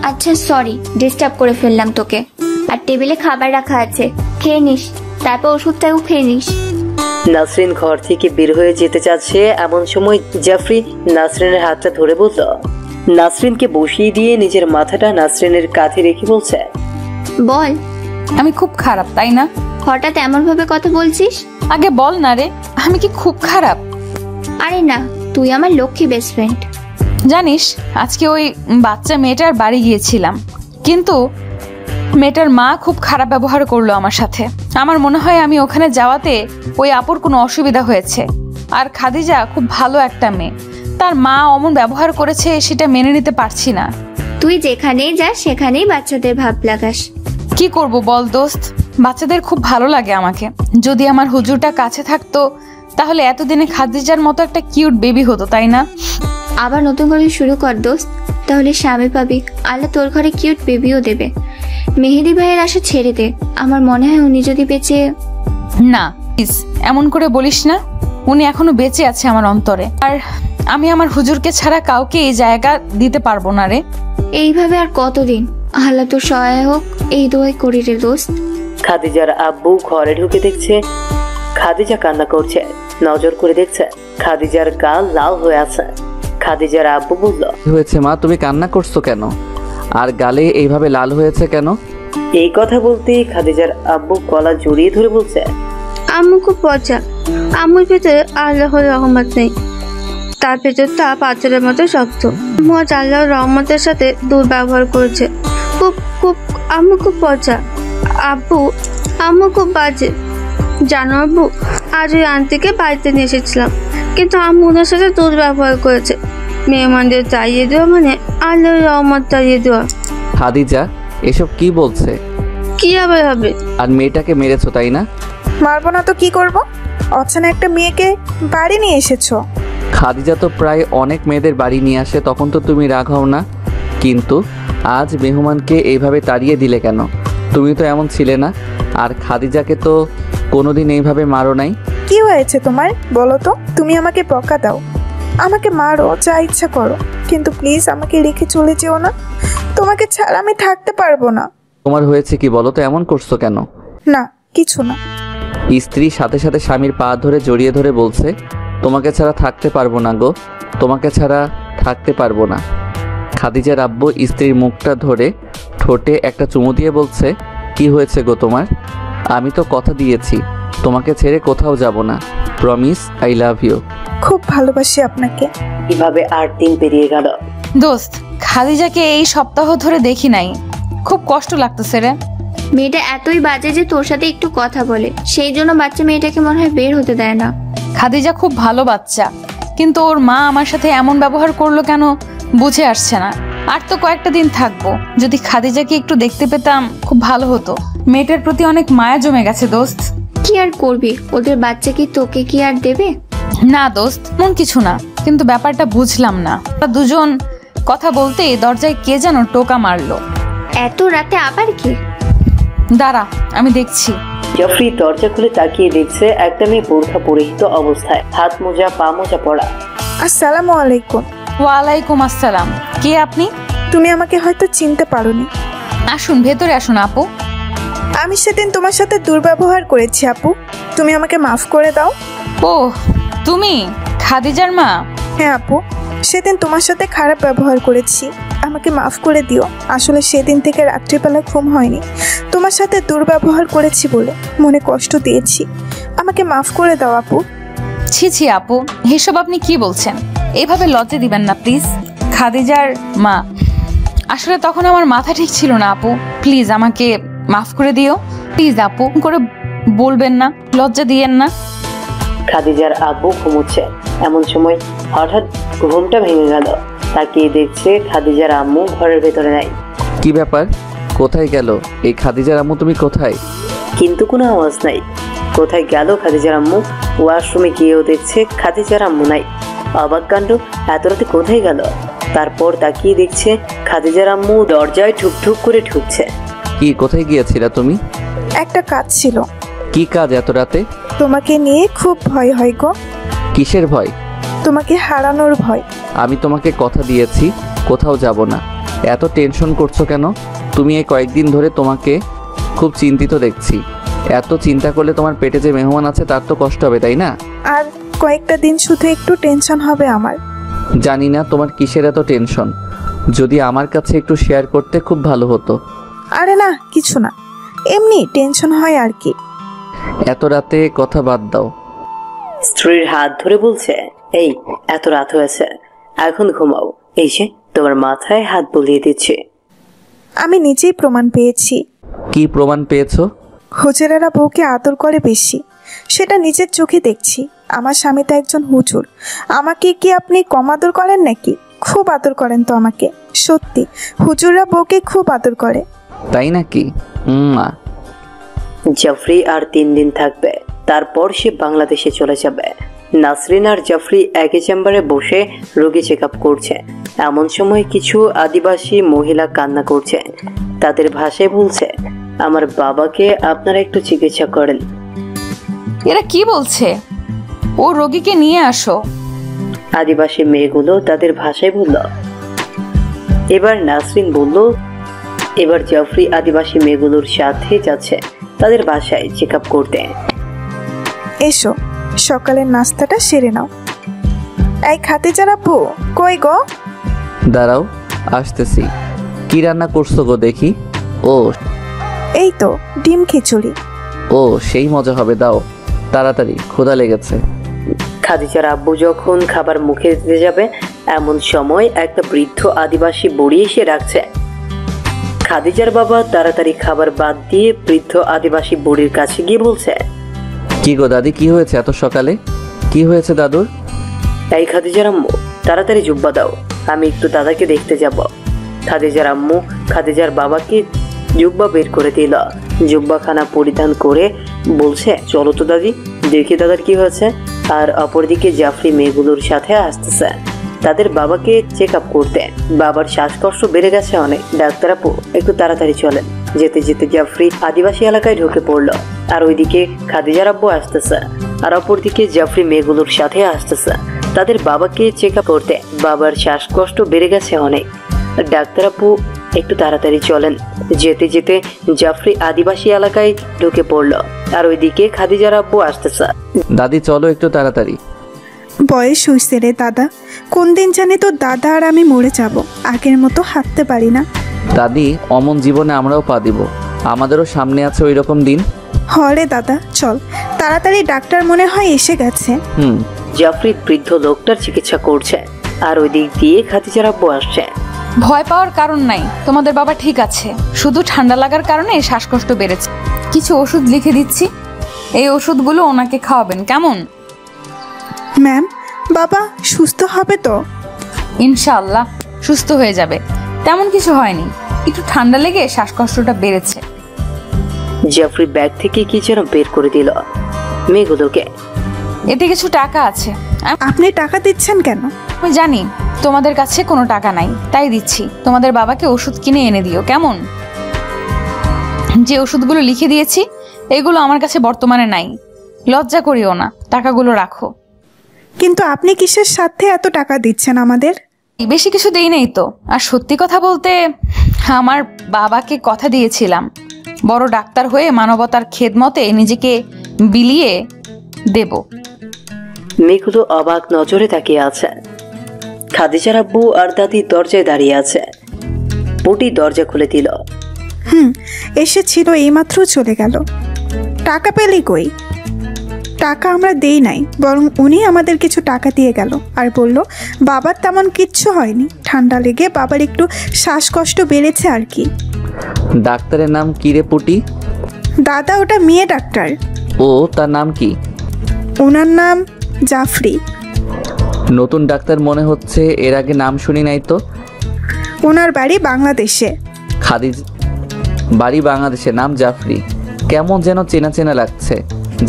আচ্ছা সরি, ডিস্টার্ব করে ফেললাম তোকে। আর টেবিলে খাবার রাখা আছে, খেয়ে নিস, তারপর ওষুধটাও খেয়ে নিস। নাসরিন ঘর থেকে বের হয়ে যেতে চাচ্ছে, এমন সময় জাফরি নাসরিনের হাতটা ধরে বলল। নাসরিনকে বসিয়ে দিয়ে নিজের মাথাটা নাসরিনের কাঁধে রেখে বলছে, বল। আমি খুব খারাপ, তাই না? হঠাৎ এমন ভাবে কথা বলছিস? আগে বল না রে, আমি কি খুব খারাপ? আরে না, তুই আমার লক্ষ্মী বেস্ট ফ্রেন্ড। জানিস আজকে ওই বাচ্চা মেয়েটার বাড়ি গিয়েছিলাম, কিন্তু মেয়েটার মা খুব খারাপ ব্যবহার করলো আমার সাথে। আমার মনে হয় আমি ওখানে যাওয়াতে ওই আপুর কোনো অসুবিধা হয়েছে। আর খাদিজা খুব ভালো একটা মেয়ে, তার মা অমন ব্যবহার করেছে সেটা মেনে নিতে পারছি না। তুই যেখানেই যাস সেখানেই বাচ্চাদের ভাব লাগাস। কি করব বল দোস্ত, বাচ্চাদের খুব ভালো লাগে আমাকে। যদি আমার হুজুরটা কাছে থাকতো তাহলে এতদিনে খাদিজার মতো একটা কিউট বেবি হতো, তাই না? আবার নতুন করে শুরু কর দোস্ত, তাহলে স্বামী পাবি, আল্লাহ তোর ঘরে কিউট বেবিও দেবে। মেহেদি ভাইয়ের আশা ছেড়ে দে, আমার মনে হয় উনি যদি বেঁচে। না প্লিজ এমন করে বলিস না, উনি এখনো বেঁচে আছে আমার অন্তরে। আর আমি আমার হুজুরকে ছাড়া কাউকে এই জায়গা দিতে পারবো না রে। এইভাবে আর কতদিন? আল্লাহ তোর সহায় হোক, এই দোয়াই করি রে দোস্ত। খাদিজার আব্বু ঘরে ঢুকে দেখছে খাদিজা কান্না করছে। নজর করে দেখছে খাদিজার গাল লাল হয়ে আছে। খাদিজার আব্বু বলল, কি হয়েছে মা, তুমি কান্না করছো কেন? আর গালে এইভাবে লাল হয়েছে কেন? এই কথা বলতেই খাদিজার আব্বু গলা জড়িয়ে ধরে বলছে, আম্মু খুব পচা, আম্মুর ভিতরে আল্লাহর রহমত নেই, তার ভেতরটা পাথরের মতো শক্ত। আম্মু আজ আল্লাহর রহমতের সাথে দুর্ব্যবহার করেছে। খুব খুব আম্মু খুব পচা। আম্মু খুব বাজে। জানো আব্বু, আজ ওই আন্টিকে বাড়িতে নিয়ে এসেছিলাম, কিন্তু আম্মু ওনার সাথে দুর্ব্যবহার করেছে। মেহমানদের তাড়িয়ে দেওয়া মানে আল্লাহর রহমত তাড়িয়ে দেওয়া। খাদিজা এসব কি বলছে? কি আবার হবে? আর মেয়েটাকে মেরেছো তাই না? মারবো না তো কি করব? অচেনা একটা মেয়েকে বাড়ি নিয়ে এসেছো। খাদিজা তো প্রায় অনেক মেয়েদের বাড়ি নিয়ে আসে, তখন তো তুমি রাগ হও না, কিন্তু আজ মেহমানকে এইভাবে তাড়িয়ে দিলে কেন? তুমি তো এমন ছিলে না। আর খাদিজাকে তো কোনোদিন এইভাবে মারো নাই। কি হয়েছে তোমার বলো তো? তুমি আমাকে বকা দাও, আমাকে মারো, যা ইচ্ছা করো, কিন্তু প্লিজ আমাকে রেখে চলে যেও না। তোমাকে ছাড়া আমি থাকতে পারবো না। তোমার হয়েছে কি বলো তো, এমন করছো কেন? না কিছু না। স্ত্রী সাথে সাথে স্বামীর পা ধরে জড়িয়ে ধরে বলছে, তোমাকে ছাড়া থাকতে পারবো না গো, তোমাকে ছাড়া থাকতে পারবো না। খাদিজার আব্বু স্ত্রীর মুখটা ধরে ঠোঁটে একটা চুমু দিয়ে বলছে, কি হয়েছে গো তোমার? আমি তো কথা দিয়েছি তোমাকে ছেড়ে কোথাও যাব না, প্রমিস, আই লাভ ইউ। খুব ভালোবাসি আপনাকে। কিভাবে 8 দিন পেরিয়ে গেল। দোস্ত খাদিজাকে এই সপ্তাহ ধরে দেখি নাই, খুব কষ্ট লাগতেছে রে। মেয়েটা এতই বাজে যে তোর সাথে একটু কথা বলে, সেই জন্য বাচ্চা মেয়েটাকে মনে হয় বের হতে দেয় না। খাদিজা খুব ভালো বাচ্চা, কিন্তু ওর মা আমার সাথে এমন ব্যবহার করলো কেন বুঝে আসছে না। আর তো কয়েকটা দিন থাকবো, যদি খাদিজাকে একটু দেখতে পেতাম খুব ভালো হতো। মেয়েটার প্রতি অনেক মায়া জমে গেছে দোস্ত। কি আর করবি, ওদের বাচ্চা কি তোকে কি আর দেবে? না দোস্ত মন কিছু না, কিন্তু ব্যাপারটা বুঝলাম না। দুজন কথা বলতে দরজায় কে যেন টোকা মারলো। এত রাতে আবার কি? দাঁড়া আমি দেখছি। জাফরি দরজা খুলে তাকিয়ে দেখছে একটা মেয়ে বোরখা পরিহিত অবস্থায়, হাত মোজা পা মোজা পরা। আসসালামু আলাইকুম। ওয়ালাইকুম আসসালাম। কে আপনি? তুমি আমাকে হয়তো চিনতে পারোনি। আসুন ভেতরে আসুন আপু। আমি সেদিন তোমার সাথে দুর্ব্যবহার করেছি আপু, তুমি আমাকে মাফ করে দাও। ও তুমি খাদিজার মা? হ্যাঁ আপু, সেদিন তোমার সাথে খারাপ ব্যবহার করেছি, আমাকে মাফ করে দিও। আসলে সেদিন থেকে রাত্রিবেলা ঘুম হয়নি, তোমার সাথে দুর্ব্যবহার করেছি বলে মনে কষ্ট দিয়েছি, আমাকে মাফ করে দাও আপু। ছি ছি আপু, এসব আপনি কি বলছেন? এভাবে লজ্জা দিবেন না প্লিজ। খাদিজার মা, আসলে তখন আমার মাথা ঠিক ছিল না আপু, প্লিজ আমাকে মাফ করে দিও। প্লিজ আপু করে বলবেন না, লজ্জা দিয়েন না। খাদিজার আব্বু ঘুমোচ্ছে, এমন সময় হঠাৎ ঘুমটা ভেঙে গেল। তাকিয়ে দেখছে খাদিজার আম্মু ঘরের ভেতরে নাই। কি ব্যাপার, কোথায় গেল এই খাদিজার আম্মু? তুমি কোথায়? কিন্তু কোনো আওয়াজ নাই। কোথায় গেল খাদিজার আম্মু? ওয়াশরুমে গিয়েও দেখছে খাদিজার আম্মু নাই। অবাক কাণ্ড, এত রাতে কোথায় গেল? তারপর তাকিয়ে দেখছে খাদিজার আম্মু দরজায় ঠুকঠুক করে ঢুকছে। কি, কোথায় গিয়েছিলা তুমি? একটা কাজ ছিল। কি কাজ এত রাতে? তোমাকে নিয়ে খুব ভয় হয় গো। কিসের ভয়? তোমাকে হারানোর ভয়। আমি তোমাকে কথা দিয়েছি কোথাও যাব না, এত টেনশন করছো কেন? তুমি এই কয়েকদিন ধরে তোমাকে খুব চিন্তিত দেখছি। এত চিন্তা করলে তোমার পেটে যে মেহমান আছে তার তো কষ্ট হবে, তাই না? আর কয়েকটা দিন শুধু একটু টেনশন হবে আমার। জানি না তোমার কিসের এত টেনশন, যদি আমার কাছে একটু শেয়ার করতে খুব ভালো হতো। আরে না কিছু না, এমনি টেনশন হয় আর কি। এত রাতে কথা বাদ দাও। স্ত্রীর হাত ধরে বলছে, এই এত রাত হয়েছে, এখন ঘুমাও। এই যে তোমার মাথায় হাত বুলিয়ে দিচ্ছে। আমি নিজেই প্রমাণ পেয়েছি। কি প্রমাণ পেয়েছো? হুজুরেরা বউকে আদর করে বেশি, সেটা নিজের চোখে দেখছি। আমার স্বামী তো একজন হুজুর, আমাকে কি আপনি কম আদর করেন নাকি? খুব আদর করেন তো আমাকে, সত্যি হুজুররা বউকে খুব আদর করে। তাই নাকি? জাফরি আর 3 দিন থাকবে, তারপর সে বাংলাদেশে চলে যাবে। নাসরিন আর জাফরি একই চেম্বারে বসে রোগী চেক আপ করছে। এমন সময় কিছু আদিবাসী মহিলা কান্না করছে। তাদের ভাষায় বলছে, আমার বাবাকে আপনারা একটু চিকিৎসা করেন। এরা কি বলছে? ও রোগীকে নিয়ে আসো। আদিবাসী মেয়েগুলো তাদের ভাষায় বলল। এবার নাসরিন বলল, এবার জাফরি আদিবাসী মেয়েগুলোর সাথে যাচ্ছে তাদের বাসায় চেক আপ করতে। এসো, সকালের নাস্তাটা সেরে নাও। এই খাদিজার আপু কই গো? দাঁড়াও, আসতেছি। কি রান্না করছো গো দেখি? ও এই তো ডিম খিচুড়ি। ও সেই মজা হবে, দাও তাড়াতাড়ি, ক্ষুধা লেগেছে। খাদিজার আব্বু যখন খাবার মুখে দিতে যাবে, এমন সময় একটা বৃদ্ধ আদিবাসী বুড়ি এসে রাখছে। খাদিজার বাবা তাড়াতাড়ি খাবার বাদ দিয়ে বৃদ্ধ আদিবাসী বুড়ির কাছে গিয়ে বলছে, কি গো দাদি, কি হয়েছে এত সকালে? কি হয়েছে দাদুর? এই খাদিজার আম্মু, তাড়াতাড়ি জুব্বা দাও, আমি একটু দাদাকে দেখতে যাব। খাদিজার আম্মু খাদিজার বাবাকে জুব্বা বের করে দিল। জুব্বাখানা পরিধান করে বলছে, চলো তো দাদি, দেখি দাদার কি হয়েছে। আর অপরদিকে জাফরি মেয়েগুলোর সাথে আসতেছে তাদের বাবাকে চেক আপ করতে। বাবার শ্বাসকষ্ট বেড়ে গেছে অনেক, ডাক্তার আপু একটু তাড়াতাড়ি চলেন। যেতে যেতে জাফরি আদিবাসী এলাকায় ঢুকে পড়লো। আর ওইদিকে খাদিজার আব্বু আসতেছে, আর অপরদিকে জাফরি মেয়েগুলোর সাথে আসতেছে তাদের বাবাকে চেক আপ করতে। বাবার শ্বাসকষ্ট বেড়ে গেছে অনেক, ডাক্তার আপু একটু তাড়াতাড়ি চলেন। যেতে যেতে জাফরি আদিবাসী এলাকায় ঢুকে পড়লো। আর ওইদিকে খাদিজার আব্বু আসতেছে। দাদি চলো একটু তাড়াতাড়ি। বয়স হইছে রে দাদা, কোন দিন জানি তো দাদা আর আমি মরে যাব, আগের মতো হাঁটতে পারি না। দাদি, অমন জীবনে আমরাও পা দিব, আমাদেরও সামনে আছে ওই রকম দিন। হরে দাদা চল তাড়াতাড়ি, ডাক্তার মনে হয় এসে গেছে। জাফরি বৃদ্ধ লোকটার চিকিৎসা করছে, আর ওই দিক দিয়ে খাদিজার আব্বু আসছে। ভয় পাওয়ার কারণ নাই, তোমাদের বাবা ঠিক আছে, শুধু ঠান্ডা লাগার কারণে শ্বাসকষ্ট বেড়েছে। কিছু ওষুধ লিখে দিচ্ছি, এই ওষুধগুলো ওনাকে খাওয়াবেন, কেমন? ম্যাম, বাবা সুস্থ হবে তো? ইনশাআল্লাহ সুস্থ হয়ে যাবে, তেমন কিছু হয়নি, একটু ঠান্ডা লেগে শ্বাসকষ্টটা বেড়েছে। জাফরি ব্যাগ থেকে কি যেন বের করে দিল মেয়েগুলোকে। এতে কিছু টাকা আছে। আপনি টাকা দিচ্ছেন কেন? আমি জানি তোমাদের কাছে কোনো টাকা নাই, তাই দিচ্ছি। তোমাদের বাবাকে ওষুধ কিনে এনে দিও, কেমন? যে ওষুধগুলো লিখে দিয়েছি এগুলো আমার কাছে বর্তমানে নাই, লজ্জা করিও না, টাকাগুলো রাখো। কিন্তু আপনি কিসের সাথে এত টাকা দিচ্ছেন আমাদের? বেশি কিছু দেই নাই তো। আর সত্যি কথা বলতে, আমার বাবাকে কথা দিয়েছিলাম বড় ডাক্তার হয়ে মানবতার খেদমতে নিজেকে বিলিয়ে দেব। মেয়েগুলো অবাক নজরে তাকিয়ে আছে। খাদিজার আব্বু আর দাদি দরজায় দাঁড়িয়ে আছে। পুটি দরজা খুলে দিল। এসেছিল, এইমাত্র চলে গেল। টাকা পেলি কই? টাকা আমরা দেই নাই, বরং উনি আমাদের কিছু টাকা দিয়ে গেল আর বলল বাবার তেমন কিচ্ছু হয়নি, ঠান্ডা লেগে বাবার একটু শ্বাসকষ্ট বেড়েছে আর কি। ডাক্তারের নাম কি রে পুটি? দাদা ওটা মেয়ে ডাক্তার। ও, তার নাম কি? ওনার নাম জাফরি। নতুন ডাক্তার মনে হচ্ছে, এর আগে নাম শুনি নাই তো। ওনার বাড়ি বাংলাদেশে। বাড়ি বাংলাদেশে, নাম জাফরি। কেমন যেন চেনা চেনা লাগছে,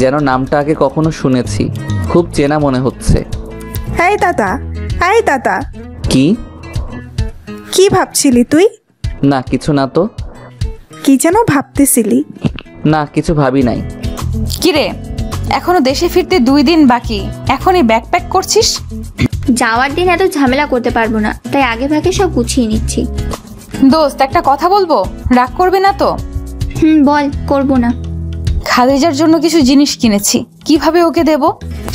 যেন নামটা আগে কখনো শুনেছি, খুব চেনা মনে হচ্ছে। এই দাদা, এই দাদা। কি কি ভাবছিলি তুই? না কিছু না তো। কি যেন ভাবতেছিলি? না কিছু ভাবি নাই। কিরে, এখনো দেশে ফিরতে 2 দিন বাকি, এখনই ব্যাকপ্যাক করছিস? যাওয়ার দিন এত ঝামেলা করতে পারবো না, তাই আগে ভাগে সব গুছিয়ে নিচ্ছি। দোস্ত, একটা কথা বলবো, রাগ করবে না তো? বল, করবো না। খাদিজার জন্য কিছু জিনিস কিনেছি, কিভাবে ওকে দেব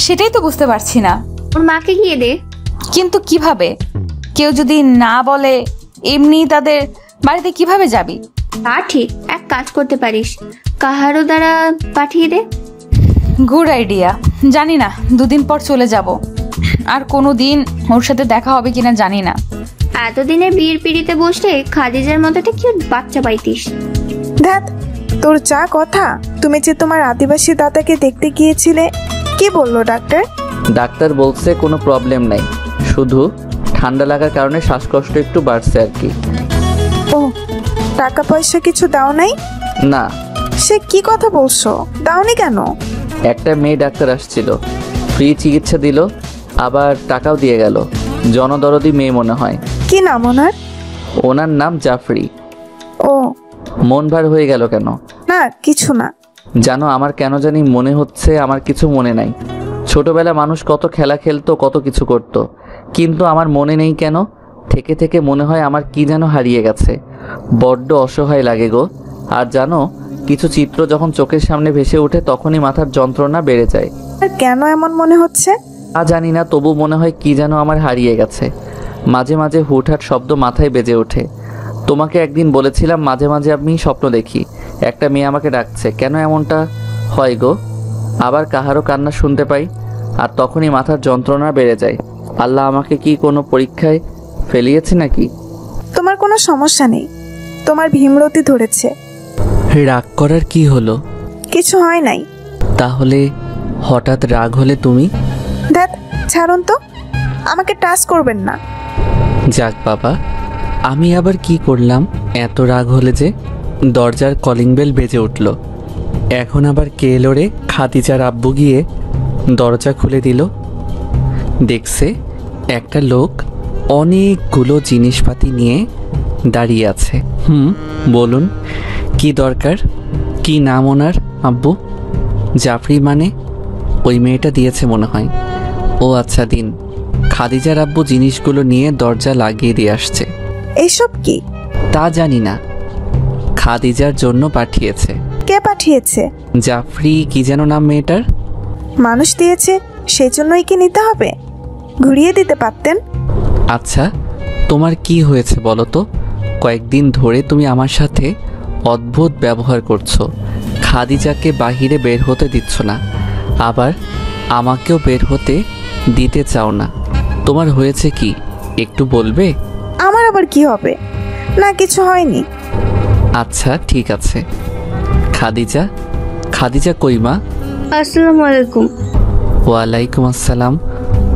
সেটাই তো বুঝতে পারছি না। ওর মাকে গিয়ে দে। কিন্তু কিভাবে? কেউ যদি না বলে, এমনি তাদের বাড়িতে কিভাবে যাবি? তা ঠিক, এক কাজ করতে পারিস, কাহারও দ্বারা পাঠিয়ে দে। Good idea. জানি না, 2 দিন পর চলে যাব। আর কোনো দিন ওর সাথে দেখা হবে কিনা জানি না। এতদিনে বিয়ের পিড়িতে বসলে খাদিজার মতো একটা কিউট বাচ্চা পাইতিস। ধ্যাত, তোর যা কথা। তুমি যে তোমার আদিবাসী দাদাকে দেখতে গিয়েছিলে, কি বললো ডাক্তার? ডাক্তার বলছে কোনো প্রবলেম নাই, শুধু ঠান্ডা লাগার কারণে শ্বাসকষ্ট একটু বাড়ছে আর কি। ও, টাকা পয়সা কিছু দাও নাই? না। সে কি কথা বলছো, দাওনি কেন? একটা মেয়ে ডাক্তার আসছিল, ফ্রি চিকিৎসা দিল, আবার টাকাও দিয়ে গেল। জনদরদি মেয়ে মনে হয়। কি নাম ওনার? ওনার নাম জাফরি। ও, মন ভার হয়ে গেল কেন? না কিছু না। জানো, আমার কেন জানি মনে হচ্ছে আমার কিছু মনে নাই। ছোটবেলা মানুষ কত খেলা খেলতো, কত কিছু করত, কিন্তু আমার মনে নেই কেন। থেকে থেকে মনে হয় আমার কি যেন হারিয়ে গেছে। বড্ড অসহায় লাগে গো। আর জানো, কিছু চিত্র যখন চোখের সামনে ভেসে ওঠে তখনই মাথার যন্ত্রণা বেড়ে যায়। আর কেন এমন মনে হচ্ছে? জানি না, তবু মনে হয় কি যেন আমার হারিয়ে গেছে। মাঝে মাঝে হুটহাট শব্দ মাথায় বেজে ওঠে। তোমাকে একদিন বলেছিলাম মাঝে মাঝে আমি স্বপ্ন দেখি, একটা মেয়ে আমাকে ডাকছে। কেন এমনটা হয় গো? আবার কাহারও কান্না শুনতে পাই, আর তখনই মাথার যন্ত্রণা বেড়ে যায়। আল্লাহ আমাকে কি কোনো পরীক্ষায় ফেলিয়েছে নাকি? তোমার কোনো সমস্যা নেই, তোমার ভীমরতি ধরেছে। রাগ করার কি হলো? কিছু হয় নাই। তাহলে হঠাৎ রাগ হলে তুমি? ধ্যাত, ছাড়ুন তো, আমাকে টাচ করবেন না। যাক বাবা, আমি আবার কি করলাম এত রাগ হলে যে? দরজার কলিং বেল বেজে উঠল। এখন আবার কে এলো রে? খাদিজার আব্বু গিয়ে দরজা খুলে দিল। দেখছে একটা লোক অনেকগুলো জিনিসপাতি নিয়ে দাঁড়িয়ে আছে। বলুন কি দরকার? কি নাম ওনার? আব্বু? জাফরি মানে? ওই মেয়েটা দিয়েছে মনে হয়। ও আচ্ছা, দিন। খাদিজার আব্বু জিনিসগুলো নিয়ে দরজা লাগিয়ে দিয়ে আসছে। এইসব কি? তা জানি না, খাদিজার জন্য পাঠিয়েছে। কে পাঠিয়েছে? জাফরি কি যেন নাম মেয়েটার। মানুষ দিয়েছে, সেই জন্যই কি নিতে হবে? ঘুরিয়ে দিতে পারতেন। আচ্ছা, তোমার কি হয়েছে বলো তো? কয়েকদিন ধরে তুমি আমার সাথে অদ্ভুত ব্যবহার করছো। খাদিজাকে বাহিরে বের হতে দিচ্ছ না, আবার আমাকেও বের হতে দিতে চাও না। তোমার হয়েছে কি একটু বলবে? আমার আবার কি হবে? না, কিছু হয়নি। আচ্ছা ঠিক আছে। খাদিজা, খাদিজা কই মা? আসসালামু আলাইকুম। ওয়ালাইকুম আসসালাম।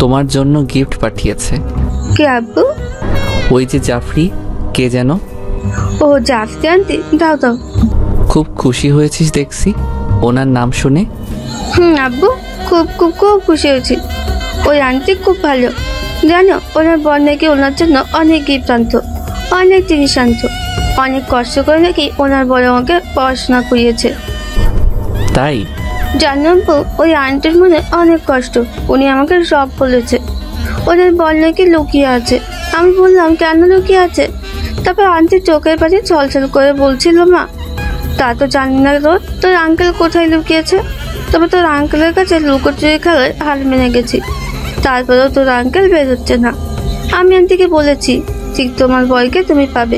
তোমার জন্য গিফট পাঠিয়েছে। কে আব্বু? ওই যে জাফরি, কে যেন। ও জাফরি আন্টি, দাও দাও। খুব খুশি হয়েছিস দেখছি ওনার নাম শুনে। আব্বু, খুব খুব খুব খুশি হয়েছি। ওই আন্টি খুব ভালো। জানো, ওনার বোন নাকি ওনার জন্য অনেক গিফট আনতো, অনেক জিনিস আনতো। অনেক কষ্ট করে নাকি ওনার বড় আমাকে পড়াশোনা করিয়েছে। তাই? জানো আব্বু, ওই আন্টির মনে অনেক কষ্ট। উনি আমাকে সব বলেছে। ওনার বোন নাকি লুকিয়ে আছে। আমি বললাম কেন লুকিয়ে আছে? তারপর আন্টি চোখের পাশে ছলছল করে বলছিল, মা তা তো জানি না তোর আঙ্কেল কোথায় লুকিয়েছে। তবে তোর আঙ্কেলের কাছে লুকোচুরি খেলার হার মেনে গেছি, তারপরেও তোর আঙ্কেল বেরোচ্ছে না। আমি আন্টিকে বলেছি ঠিক তোমার বয়কে তুমি পাবে,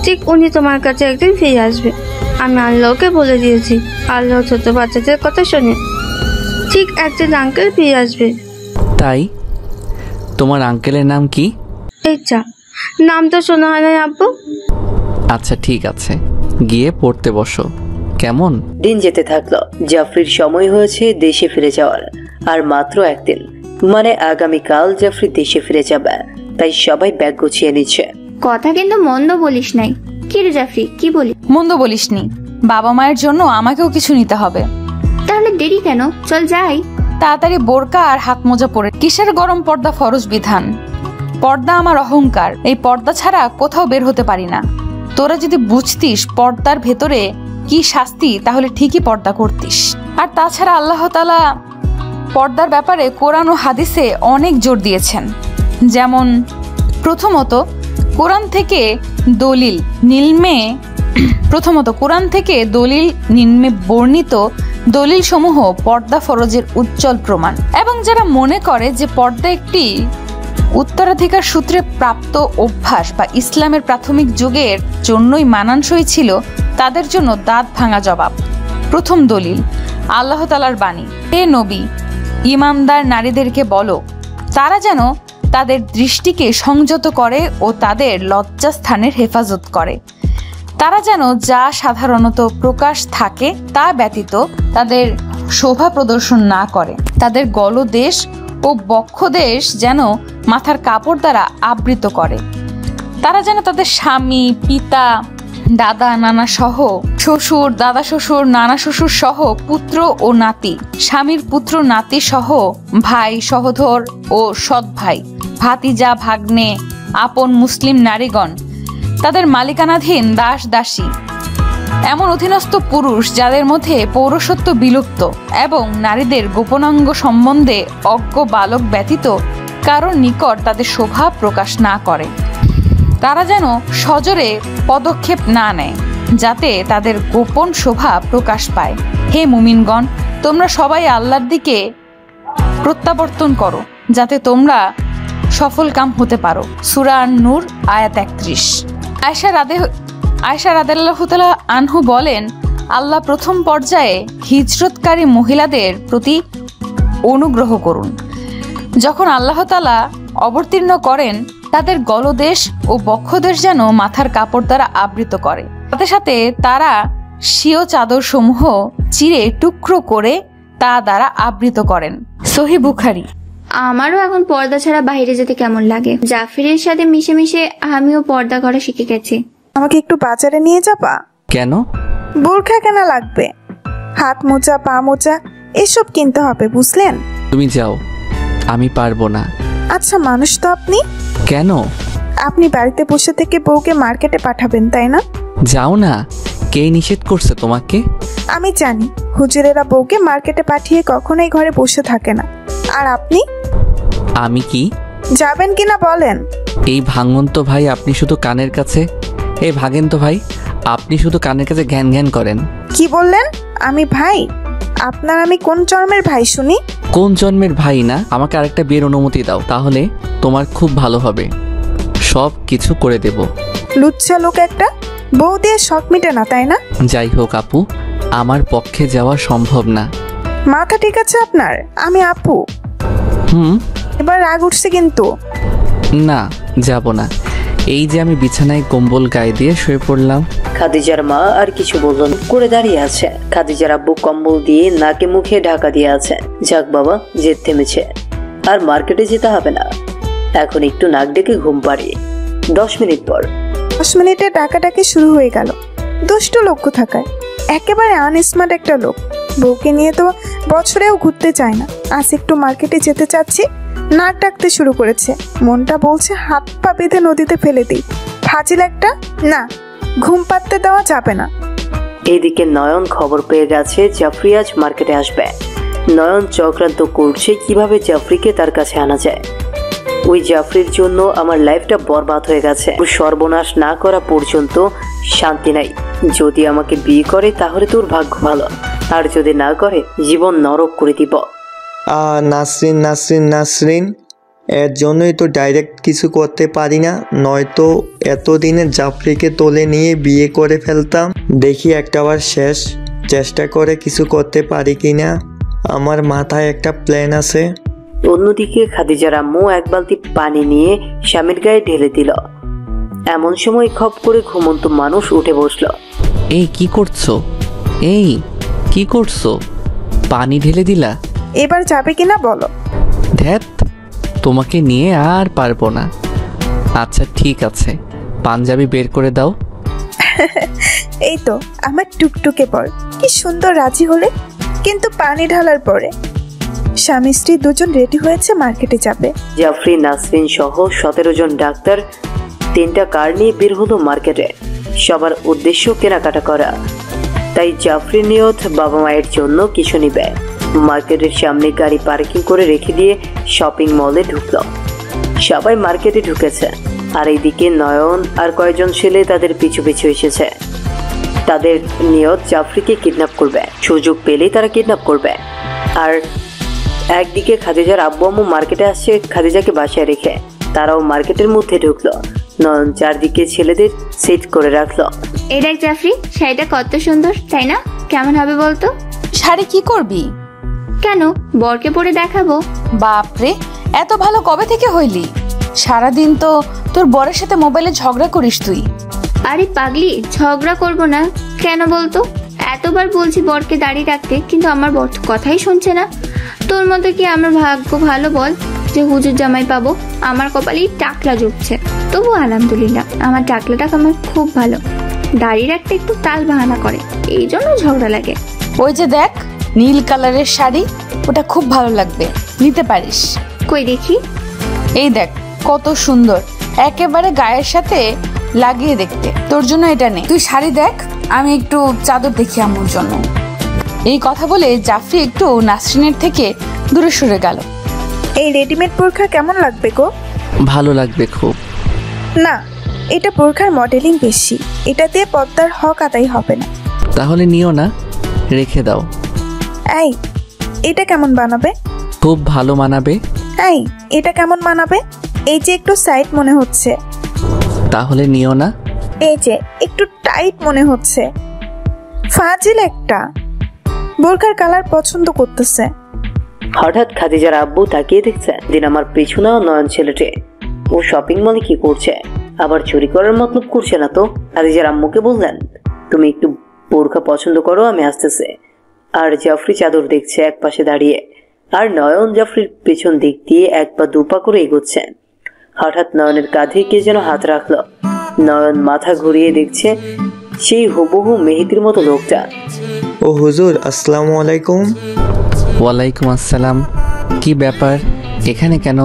ঠিক উনি তোমার কাছে একদিন ফিরে আসবে। আমি আল্লাহকে বলে দিয়েছি, আল্লাহ ছোট বাচ্চাদের কথা শোনে, ঠিক একদিন আঙ্কেল ফিরে আসবে। তাই? তোমার আঙ্কেলের নাম কি? এই চা, নাম তো শোনা হয় না আব্বু। আচ্ছা ঠিক আছে, গিয়ে পড়তে বসো কেমন? দিন যেতে থাকলো। জাফরির সময় হয়েছে দেশে ফিরে যাওয়ার, আর মাত্র একদিন, মানে আগামীকাল জাফরি দেশে ফিরে যাবে। তাই সবাই ব্যাগ গুছিয়ে নিচ্ছে। কথা কিন্তু মন্দ বলিস নাই। কি রে জাফরি, কি বলি? মন্দ বলিসনি। বাবা মায়ের জন্য আমাকেও কিছু নিতে হবে। তাহলে দেরি কেন? চল যাই। তাড়াতাড়ি বোরকা আর হাত মোজা পরে। কিসের গরম পর্দা ফরজ বিধান? পর্দা আমার অহংকার। এই পর্দা ছাড়া কোথাও বের হতে পারি না। তোরা যদি বুঝতিস পর্দার ভেতরে কি শাস্তি, তাহলে ঠিকই পর্দা করতিস। আর তাছাড়া আল্লাহ তাআলা পর্দার ব্যাপারে কোরআন ও হাদিসে অনেক জোর দিয়েছেন। যেমন প্রথমত কোরআন থেকে দলিল নিম্নে বর্ণিত দলিল সমূহ পর্দা ফরজের উজ্জ্বল প্রমাণ। এবং যারা মনে করে যে পর্দা একটি উত্তরাধিকার সূত্রে প্রাপ্ত অভ্যাস বা ইসলামের প্রাথমিক যুগের জন্যই মানানসই ছিল, তাদের জন্য দাঁত ভাঙা জবাব। প্রথম দলিল আল্লাহ তাআলার বাণী, হে নবী, ঈমানদার নারীদেরকে বলো, তারা যেন তাদের দৃষ্টিকে সংযত করে ও তাদের লজ্জাস্থানের হেফাজত করে। তারা যেন যা সাধারণত প্রকাশ থাকে তা ব্যতীত তাদের শোভা প্রদর্শন না করে। তাদের গলদেশ ও বক্ষদেশ যেন মাথার কাপড় দ্বারা আবৃত করে। তারা যেন তাদের স্বামী, পিতা, দাদা, নানা সহ শ্বশুর, দাদা শ্বশুর, নানা শ্বশুর সহ পুত্র ও নাতি, স্বামীর পুত্র নাতি সহ ভাই, সহোদর ও সৎ ভাই, ভাতিজা, ভাগ্নে, আপন মুসলিম নারীগণ, তাদের মালিকানাধীন দাস দাসী, এমন অধীনস্থ পুরুষ যাদের মধ্যে পৌরসত্ব বিলুপ্ত এবং নারীদের গোপনাঙ্গ সম্বন্ধে অজ্ঞ বালক ব্যতীত কারোর নিকট তাদের শোভা প্রকাশ না করে। তারা যেন সজোরে পদক্ষেপ না নেয় যাতে তাদের গোপন শোভা প্রকাশ পায়। হে মুমিনগণ, তোমরা সবাই আল্লাহর দিকে প্রত্যাবর্তন করো যাতে তোমরা সফলকাম হতে পারো। সূরা আন-নূর আয়াত 31। আয়েশা রাদিয়াল্লাহু তাআলা আনহু বলেন, আল্লাহ প্রথম পর্যায়ে হিজরতকারী মহিলাদের প্রতি অনুগ্রহ করুন। যখন আল্লাহ তাআলা অবতীর্ণ করেন, তাদের গলদেশ ও বক্ষদেশ যেন মাথার কাপড় দ্বারা আবৃত করে। সাথে সাথে তারা স্বীয় চাদর সমূহ চিরে টুকরো করে তা দ্বারা আবৃত করেন। সহিহ বুখারী। আমারও এখন পর্দা ছাড়া বাইরে যেতে কেমন লাগে। জাফরের সাথে মিশে মিশে আমিও পর্দা করা শিখে গেছি। আমাকে একটু বাজারে নিয়ে যাবা? কেন? বোরখা কেনা লাগবে, হাত মোজা, পা মোজা এসব কিনতে হবে, বুঝলেন? তুমি যাও, আমি পারবো না। আচ্ছা, মানুষ তো আপনি। কেন? আপনি বাড়িতে বসে থেকে বউকে মার্কেটে পাঠাবেন, তাই না? যাও না। কে নিষেধ করছে তোমাকে? আমি জানি হুজুরেরা বউকে মার্কেটে পাঠিয়ে কখনোই ঘরে বসে থাকে না। আর আপনি? আমি কি যাবেন কিনা বলেন? এই ভাঙন তো ভাই আপনি শুধু কানের কাছে, এই ভাগেন তো ভাই আপনি শুধু কানের কাছে ঘ্যান ঘ্যান করেন। কি বললেন? আমি ভাই? আপনার আমি কোন জন্মের ভাই শুনি? কোন জন্মের ভাই না? আমাকে আরেকটা বিয়ের অনুমতি দাও, তাহলে তোমার খুব ভালো হবে, সব কিছু করে দেব। লুচ্ছা লোক একটা, বউ দিয়ে শখ মিটে না, তাই না? যাই হোক আপু, আমার পক্ষে যাওয়া সম্ভব না। মাথা ঠিক আছে আপনার? আমি আপু। এবার রাগ উঠছে কিন্তু। না, যাব না। এই যে আমি বিছানায় কম্বল গায়ে দিয়ে শুয়ে পড়লাম। খাদিজার মা আর কিছু বলল না, করে দাঁড়িয়ে আছে। খাদিজার আব্বু কম্বল দিয়ে নাকে মুখে ঢাকা দিয়ে আছে। যাক বাবা, জেদ থেমেছে, আর মার্কেটে যেতে হবে না। এখন একটু নাক ডেকে ঘুম পাড়িয়ে 10 মিনিট পর 10 মিনিটে ডাকাডাকি শুরু হয়ে গেল। দুষ্ট লোক থাকায় একেবারে আনস্মার্ট একটা লোক। বউকে নিয়ে তো বছরেও ঘুরতে চায় না, আজ একটু মার্কেটে যেতে চাচ্ছি, নাক ডাকতে শুরু করেছে। মনটা বলছে হাত পা বেঁধে নদীতে ফেলে দিই। ফাজিল একটা। না, ঘুম পাড়তে দেওয়া যাবে না। এদিকে নয়ন খবর পেয়ে গেছে জাফরি আজ মার্কেটে আসবে। নয়ন চক্রান্ত করছে কিভাবে জাফরিকে তার কাছে আনা যায়। ওই জাফরির জন্য আমার লাইফটা বরবাদ হয়ে গেছে। সর্বনাশ না করা পর্যন্ত শান্তি নাই। যদি আমাকে বিয়ে করে তাহলে তোর ভাগ্য ভালো, আর যদি না করে জীবন নরক করে দিব। নাসরিন নাসরিন নাসরিন, এর জন্যই তো ডাইরেক্ট কিছু করতে পারি না, নয়তো এতদিনে জাফরিকে তোলে নিয়ে বিয়ে করে ফেলতাম। দেখি একটাবার শেষ চেষ্টা করে কিছু করতে পারি কিনা। আমার মাথায় একটা প্ল্যান আছে। অন্যদিকে খাদিজার আম্মু এক বালতি পানি নিয়ে স্বামীর গায়ে ঢেলে দিল। এমন সময় খপ করে ঘুমন্ত মানুষ উঠে বসলো। এই কি করছো? এই কি করছো? পানি ঢেলে দিলা? এবার যাবে কিনা বলো। ধ্যাত, তোমাকে নিয়ে আর পারবো না। আচ্ছা ঠিক আছে, পাঞ্জাবি বের করে দাও। এই তো আমার টুকটুকে বর, কি সুন্দর রাজি হলে। কিন্তু পানি ঢালার পরে স্বামী স্ত্রী দুজন রেডি হয়েছে, মার্কেটে যাবে। জাফরি, নাসরিন সহ 17 জন ডাক্তার 3টা কার নিয়ে বের হলো মার্কেটে। সবার উদ্দেশ্য কেনাকাটা করা। তাই জাফরি নিয়ত বাবা মায়ের জন্য কিছু নিবে। মার্কেটের সামনে গাড়ি পার্কিং করে রেখে দিয়ে শপিং মলে ঢুকলো। সবাই মার্কেটে ঢুকেছে, আর এইদিকে নয়ন আর কয়েকজন ছেলে তাদের পিছু পিছু এসেছে। তাদের নিয়ত জাফরিকে কিডন্যাপ করবে, সুযোগ পেলেই তারা কিডন্যাপ করবে। আর একদিকে খাদিজার আব্বু আম্মু মার্কেটে আসছে খাদিজাকে বাসায় রেখে, তারাও মার্কেটের মধ্যে ঢুকলো। নয়ন চারদিকে ছেলেদের সেট করে রাখলো। এই দেখ জাফরি, শাড়িটা কত সুন্দর, তাই না? কেমন হবে বলতো? শাড়ি কি করবি? কেন, বরকে পরে দেখাবো। বাপরে, এত ভালো কবে থেকে হইলি? সারাদিন তো তোর বরের সাথে মোবাইলে ঝগড়া করিস তুই। আরে পাগলি, ঝগড়া করব না কেন বলতো? এতবার বলছি বরকে দাঁড়িয়ে রাখতে, কিন্তু আমার বর কথাই শুনছে না। তোর মতো কি আমার ভাগ্য ভালো বল যে হুজুর জামাই পাবো? আমার কপালেই টাকলা জুটছে। তবু আলহামদুলিল্লাহ, আমার টাকলাটা আমার খুব ভালো। দাঁড়িয়ে রাখতে একটু তাল বাহানা করে, এই জন্য ঝগড়া লাগে। ওই যে দেখ, নীল কালারের শাড়ি, ওটা খুব ভালো লাগবে, নিতে পারিস। কই দেখি। এই দেখ কত সুন্দর, একেবারে গায়ের সাথে লাগিয়ে দেখতে। তোর জন্য এটা নেই, তুই শাড়ি দেখ, আমি একটু চাদর দেখি আম্মুর জন্য। এই কথা বলে জাফরি একটু নাসরিনের থেকে দূরে সরে গেল। এই রেডিমেড বোরখা কেমন লাগবে গো? ভালো লাগবে খুব। না, এটা বোরখার মডেলিং বেশি, এটাতে পর্দার হক আদায় হবে না। তাহলে নিও না, রেখে দাও। এই, এটা কেমন বানাবে? খুব ভালো মানাবে। এই, এটা কেমন মানাবে? এই যে একটু সাইড মনে হচ্ছে। তাহলে নিও না। এই যে একটু টাইট মনে হচ্ছে। ফাজিল একটা, বোরখার কালার পছন্দ করতেছে। হঠাৎ খাদিজার আব্বু তাকিয়ে দেখছে দিন আমার পিছনে নয়ন ছেলেটে। ও শপিং মলে কি করছে? আবার চুরি করার মতলব করছে না তো? খাদিজার আম্মুকে বললেন, তুমি একটু বোরখা পছন্দ করো, আমি আসতেছে। আর জাফরি চাদর দেখছে এক পাশে দাঁড়িয়ে, আর নয়ন জাফরির পেছন দিক দিয়ে এক পা দুপা করে এগোচ্ছে। হঠাৎ নয়নের কাঁধে কে যেন হাত রাখলো। নয়ন মাথা ঘুরিয়ে দেখছে সেই হুবহু মেহেদির মতো লোকটা। ও হুজুর, আসসালামু আলাইকুম। ওয়ালাইকুম আসসালাম। কি ব্যাপার, এখানে কেন?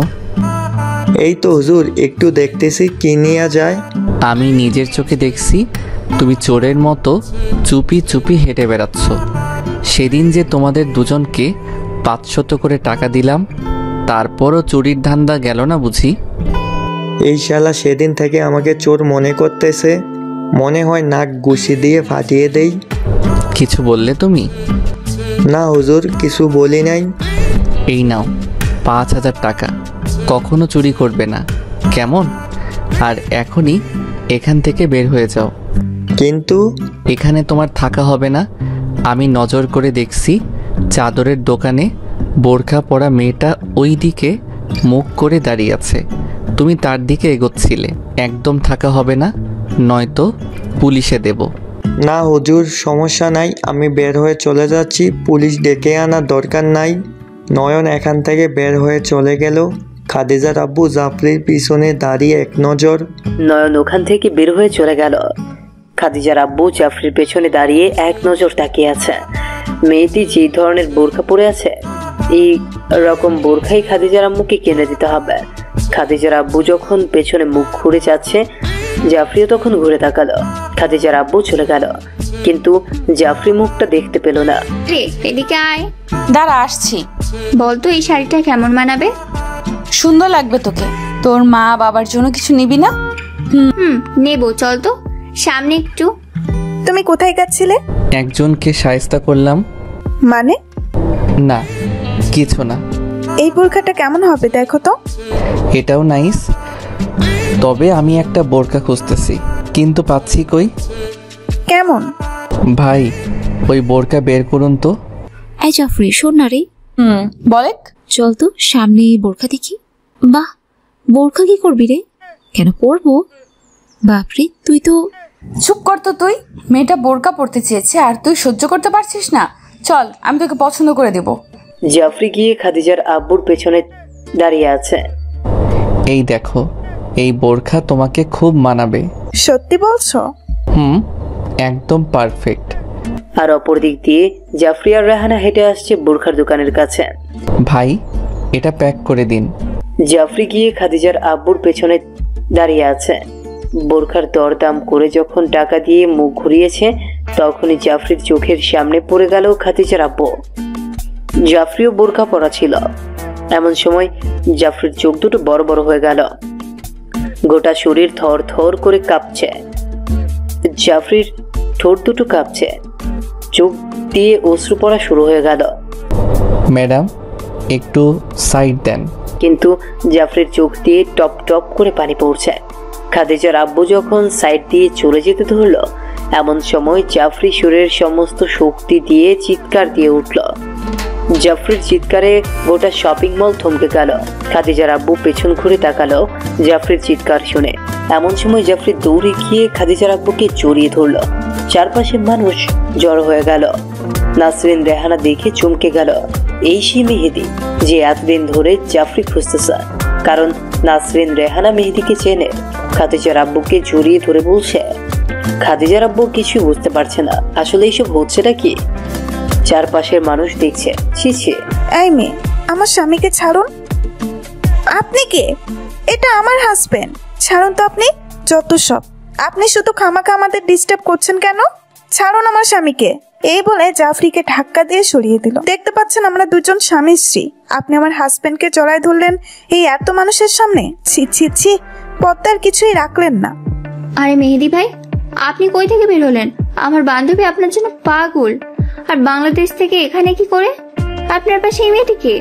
এই তো হুজুর, একটু দেখতেছি কি নিয়ে যায়। আমি নিজের চোখে দেখছি তুমি চোরের মতো চুপি চুপি হেঁটে বেড়াচ্ছ। সেদিন যে তোমাদের দুজনকে 500 করে টাকা দিলাম, তারপরও চুরির ধান্দা গেল না বুঝি? এই শালা সেদিন থেকে আমাকে চোর মনে করতেছে। মনে হয় নাক ঘুষি দিয়ে ফাটিয়ে দেই। কিছু বললে তুমি? না হুজুর, কিছু বলি নাই। এই নাও 5000 টাকা, কখনো চুরি করবে না, কেমন? আর এখনই এখান থেকে বের হয়ে যাও। কিন্তু এখানে তোমার থাকা হবে না। আমি নজর করে দেখছি চাদরের দোকানে বোরখা পরা মেয়েটা ওই দিকে মুখ করে দাঁড়িয়ে আছে। তুমি তার দিকে এগোচ্ছিলে। একদম থাকা হবে না, নয়তো পুলিশে দেব। না হুজুর, সমস্যা নাই, আমি বের হয়ে চলে যাচ্ছি, পুলিশ ডেকে আনার দরকার নাই। নয়ন এখান থেকে বের হয়ে চলে গেল। খাদিজার আব্বু জাফরির পিছনে দাঁড়িয়ে এক নজর। নয়ন ওখান থেকে বের হয়ে চলে গেল। খাদিজার আব্বু জাফরির পেছনে দাঁড়িয়ে এক নজর তাকিয়ে আছে। মেয়েটি যে ধরনের বোরখা পরে আছে, এই রকম বোরখাই খাদিজার আম্মুকে কিনে দিতে হবে। খাদিজার আব্বু যখন পেছনে মুখ ঘুরে যাচ্ছে, জাফরিও তখন ঘুরে তাকালো। খাদিজার আব্বু চলে গেল, কিন্তু জাফরি মুখটা দেখতে পেল না। রে, এদিকে আয়। দাঁড়া, আসছি। বলতো এই শাড়িটা কেমন মানাবে? সুন্দর লাগবে তোকে। তোর মা বাবার জন্য কিছু নিবি না? নেবো, চল তো সামনে একটু। তুমি কোথায় যাচ্ছিলে? একজনকে শায়েস্তা করলাম। মানে? না, কিছু না। এই বোরখাটা কেমন হবে দেখো তো। এটাও নাইস, তবে আমি একটা বোরকা খুঁজতেছি, কিন্তু পাচ্ছি কই। কেমন? ভাই, ওই বোরকা বের করুন তো। এই জাফরি, শোন না রে। বলেক, চল তো সামনে বোরখা দেখি। বাহ, বোরখা কি করবি রে? কেন পরবো? বাপরে, তুই তো। চুপ কর তো তুই। মেয়েটা বোরকা পরতে চেয়েছে আর তুই সহ্য করতে পারছিস না। চল, আমি তোকে পছন্দ করে দেব। জাফরি গিয়ে খাদিজার আব্বুর পেছনে দাঁড়িয়ে আছে। এই দেখো, এই বোরখা তোমাকে খুব মানাবে। সত্যি বলছো? একদম পারফেক্ট। আর অপর দিক দিয়ে জাফরি আর রাহানা হেঁটে আসছে বোরখার দোকানের কাছে। ভাই, এটা প্যাক করে দিন। জাফরি গিয়ে খাদিজার আব্বুর পেছনে দাঁড়িয়ে আছে। বোরখার দরদাম করে যখন টাকা দিয়ে মুখ ঘুরিয়েছে, তখনই জাফরির চোখের সামনে পড়ে গেল খাদিজার আব্বু। জাফরিও বোরখা পরা ছিল। এমন সময় জাফরির চোখ দুটো বড় বড় হয়ে গেল, গোটা শরীর থর থর করে কাঁপছে। জাফরির ঠোঁট দুটো কাঁপছে, চোখ দিয়ে অশ্রু পড়া শুরু হয়ে গেল। ম্যাডাম, একটু সাইড দেন। কিন্তু জাফরির চোখ দিয়ে টপ টপ করে পানি পড়ছে। খাদিজার আব্বু যখন সাইড দিয়ে চলে যেতে ধরলো, এমন সময় জাফরি শরীরের সমস্ত শক্তি দিয়ে চিৎকার দিয়ে উঠল। জাফরির চিৎকারে গোটা শপিং মল থমকে গেল। খাদিজার আব্বু পেছন ঘুরে তাকালো জাফরির চিৎকার শুনে। এমন সময় জাফরি দৌড়ে গিয়ে খাদিজার আব্বুকে জড়িয়ে ধরল। চারপাশে মানুষ জড়ো হয়ে গেল। নাসরিন রেহানা দেখে চমকে গেল। এই সেই মেহেদি যে এতদিন ধরে জাফরি খুঁজতেছে। কারণ নাসরিন রেহানা মেহেদিকে চেনে। খাদিজার আব্বুকে জড়িয়ে ধরে বলছে। খাদিজার আব্বু কিছু বুঝতে পারছে না আসলে এইসব হচ্ছেটা কি। চারপাশের মানুষ দেখছে। ছি ছি, এই মেয়ে, আমার স্বামীকে ছাড়ুন। আপনি কে? এটা আমার হাজবেন্ড। ছাড়ুন তো আপনি। যত সব, আপনি শুধু খামাখা আমাদের ডিস্টার্ব করছেন কেন? ছাড়ুন আমার স্বামীকে। এই বলে জাফরিকে ধাক্কা দিয়ে সরিয়ে দিল। দেখতে পাচ্ছেন আমরা দুজন স্বামী স্ত্রী। আপনি আমার হাজবেন্ডকে জড়ায় ধরলেন এই এত মানুষের সামনে। ছি ছি ছি, পদ্মার কিছুই রাখলেন না। আরে মেহেদি ভাই, আপনি কই থেকে বের হলেন? আমার বান্ধবী আপনার জন্য পাগল। আর বাংলাদেশ থেকে এখানে কি করে? আপনার পাশে এই মেয়েটি কে?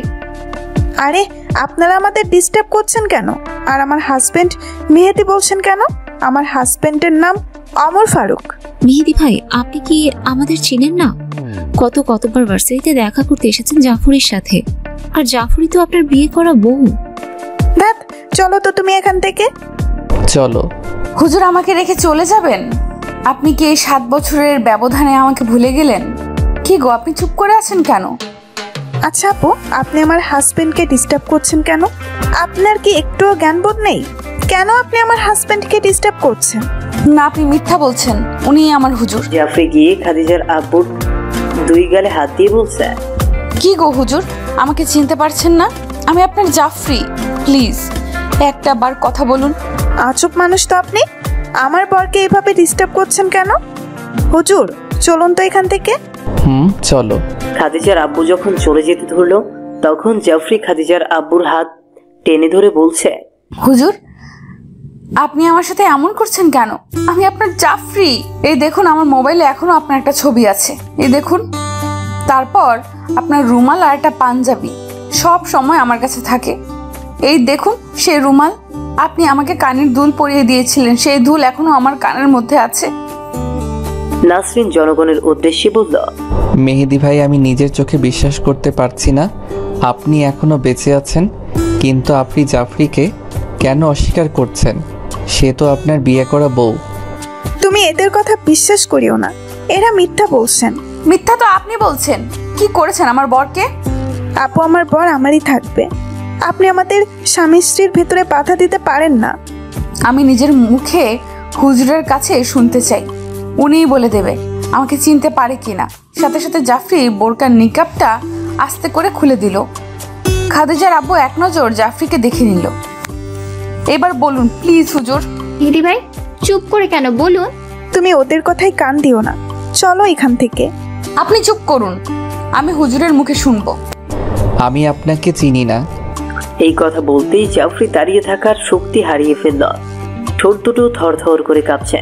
আরে আপনারা আমাদের ডিস্টার্ব করছেন কেন? আর আমার হাজবেন্ড মেহেদি বলছেন কেন? আমার হাজবেন্ডের নাম অমর ফারুক। মেহেদি ভাই, আপনি কি আমাদের চিনেন না? কতবার ভার্সিটিতে দেখা করতে এসেছেন জাফরের সাথে। আর জাফরি তো আপনার বিয়ে করা বউ। ধ্যাৎ, চলো তো তুমি এখান থেকে। চলো। হুজুর, আমাকে রেখে চলে যাবেন? আপনি কি এই 7 বছরের ব্যবধানে আমাকে ভুলে গেলেন? কি গো, আপনি চুপ করে আছেন কেন? আচ্ছা আপু, আপনি আমার হাজবেন্ডকে ডিস্টার্ব করছেন কেন? আপনার কি একটুও জ্ঞানবোধ নেই? কেন আপনি আমার হাজবেন্ডকে ডিস্টার্ব করছেন? না, আপনি মিথ্যা বলছেন। উনি আমার হুজুর। জাফরি গিয়ে খাদিজার আব্বুর 2 গালে হাত দিয়ে বলছে। কি গো হুজুর, আমাকে চিনতে পারছেন না? আমি আপনার জাফরি। প্লিজ একটা বার কথা বলুন। আজব মানুষ তো আপনি। আমার বরকে এভাবে ডিস্টার্ব করছেন কেন? হুজুর, চলুন তো এখান থেকে। চলো। খাদিজার আব্বু যখন চলে যেতে ধরলো তখন জাফরি খাদিজার আব্বুর হাত টেনে ধরে বলছে। হুজুর, আপনি আমার সাথে এমন করছেন কেন? আমি আপনার জাফরি। এই দেখুন, আমার মোবাইলে এখনো আপনার একটা ছবি আছে। এই দেখুন। তারপর আপনার রুমাল আর একটা পাঞ্জাবি সব সময় আমার কাছে থাকে। এই দেখুন সেই রুমাল। আপনি আমাকে কানের দুল পরিয়ে দিয়েছিলেন, সেই দুল এখনো আমার কানের মধ্যে আছে। নাসরিন জনগণের উদ্দেশ্যে বলল। মেহেদি ভাই, আমি নিজের চোখে বিশ্বাস করতে পারছি না আপনি এখনো বেঁচে আছেন। কিন্তু আপনি জাফরিকে কেন অস্বীকার করছেন? সে তো আপনার বিয়ে করা বউ। তুমি এদের কথা বিশ্বাস করিও না, এরা মিথ্যা বলছেন। মিথ্যা তো আপনি বলছেন। কি করেছেন আমার বরকে? আপু, আমার বর আমারই থাকবে। আপনি আমাদের স্বামী স্ত্রীর ভেতরে বাধা দিতে পারেন না। আমি নিজের মুখে হুজুরের কাছে শুনতে চাই। উনিই বলে দেবে আমাকে চিনতে পারে কিনা। সাথে সাথে জাফরি বোরকার নিকাবটা আস্তে করে খুলে দিল। খাদিজার আব্বু এক নজর জাফরিকে দেখে নিল। এবার বলুন প্লিজ হুজুর। মেহেদি ভাই, চুপ করে কেন? বলুন। তুমি ওদের কথায় কান দিও না, চলো এখান থেকে। আপনি চুপ করুন, আমি হুজুরের মুখে শুনবো। আমি আপনাকে চিনি না। এই কথা বলতেই জাফরি দাঁড়িয়ে থাকার শক্তি হারিয়ে ফেলল। ঠোঁট দুটো থরথর করে কাঁপছে।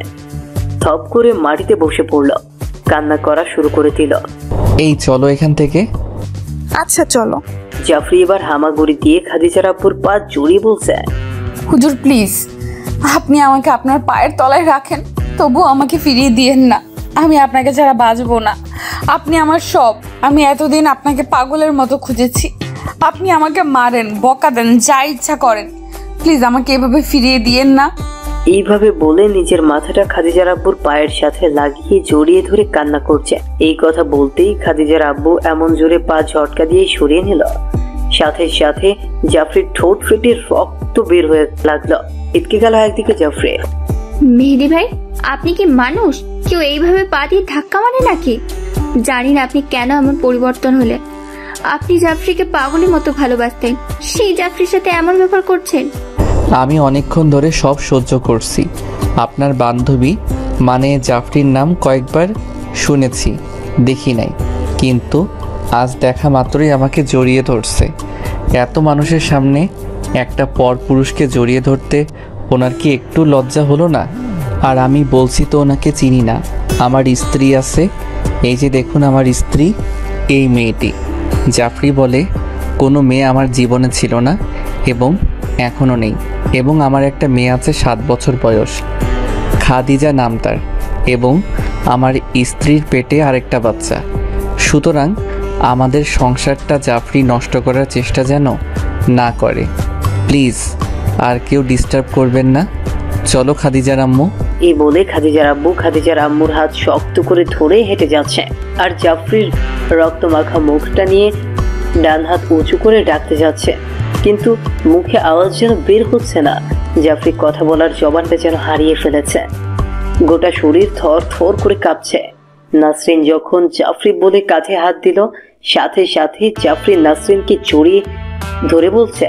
থপ করে মাটিতে বসে পড়ল। কান্না করা শুরু করে দিল। এই চলো এখান থেকে। আচ্ছা চলো। জাফরি এবার হামাগুড়ি দিয়ে খাদিজার আব্বুর পা জড়িয়ে বলছে। হুজুর প্লিজ, আপনি আমাকে আপনার পায়ের তলায় রাখেন, তবু আমাকে ফিরিয়ে দিয়েন না। আমি আপনাকে ছাড়া বাঁচবো না। আপনি আমার সব। আমি এতদিন আপনাকে পাগলের মতো খুঁজেছি। আপনি আমাকে মারেন, বকা দেন, যা ইচ্ছা করেন, প্লিজ আমাকে এভাবে ফিরিয়ে দিয়েন না। এইভাবে বলে নিজের মাথাটা খাদিজার আব্বুর পায়ের সাথে লাগিয়ে জড়িয়ে ধরে কান্না করছে। এই কথা বলতেই খাদিজার আব্বু এমন জোরে পা ঝটকা দিয়ে সরিয়ে নিল। সাথে সাথে জাফরির ঠোঁট ফেটে রক্ত বের হয়ে লাগলো। ইতকে গেল একদিকে জাফরি। মেহেদি ভাই, আপনি কি মানুষ? কেউ এইভাবে পা দিয়ে ধাক্কা মারে নাকি? জানি না আপনি কেন এমন পরিবর্তন হলেন। আপনি জাফরিকে পাগলের মতো ভালোবাসতেন, সেই জাফরির সাথে এমন ব্যবহার করছেন। আমি অনেকক্ষণ ধরে সব সহ্য করছি। আপনার বান্ধবী মানে জাফরির নাম কয়েকবার শুনেছি, দেখি নাই, কিন্তু আজ দেখা মাত্রই আমাকে জড়িয়ে ধরছে। এত মানুষের সামনে একটা পরপুরুষকে জড়িয়ে ধরতে ওনার কি একটু লজ্জা হলো না? আর আমি বলছি তো ওনাকে চিনি না। আমার স্ত্রী আছে, এই যে দেখুন আমার স্ত্রী, এই মেয়েটি। জাফরি বলে কোনো মেয়ে আমার জীবনে ছিল না এবং এখনও নেই, এবং আমার একটা মেয়ে আছে 7 বছর বয়স, খাদিজা নাম তার, এবং আমার স্ত্রীর পেটে আরেকটা বাচ্চা। সুতরাং আমাদের সংসারটা জাফরি নষ্ট করার চেষ্টা যেন না করে। প্লিজ আর কেউ ডিস্টার্ব করবেন না, চলো খাদিজার আম্মু। এই বলে খাদিজার আব্বু খাদিজার আম্মুর হাত শক্ত করে ধরে হেঁটে যাচ্ছে, আর জাফরির রক্তমাখা মুখটা নিয়ে ডান হাত উঁচু করে ডাকতে যাচ্ছে, কিন্তু মুখে আওয়াজ যেন বের হচ্ছে না। জাফরি কথা বলার জবানটা যেন হারিয়ে ফেলেছে, গোটা শরীর থর থর করে কাঁপছে। নাসরিন যখন জাফরি বলে কাঁধে হাত দিল, সাথে সাথে জাফরি নাসরিনকে জড়িয়ে ধরে বলছে,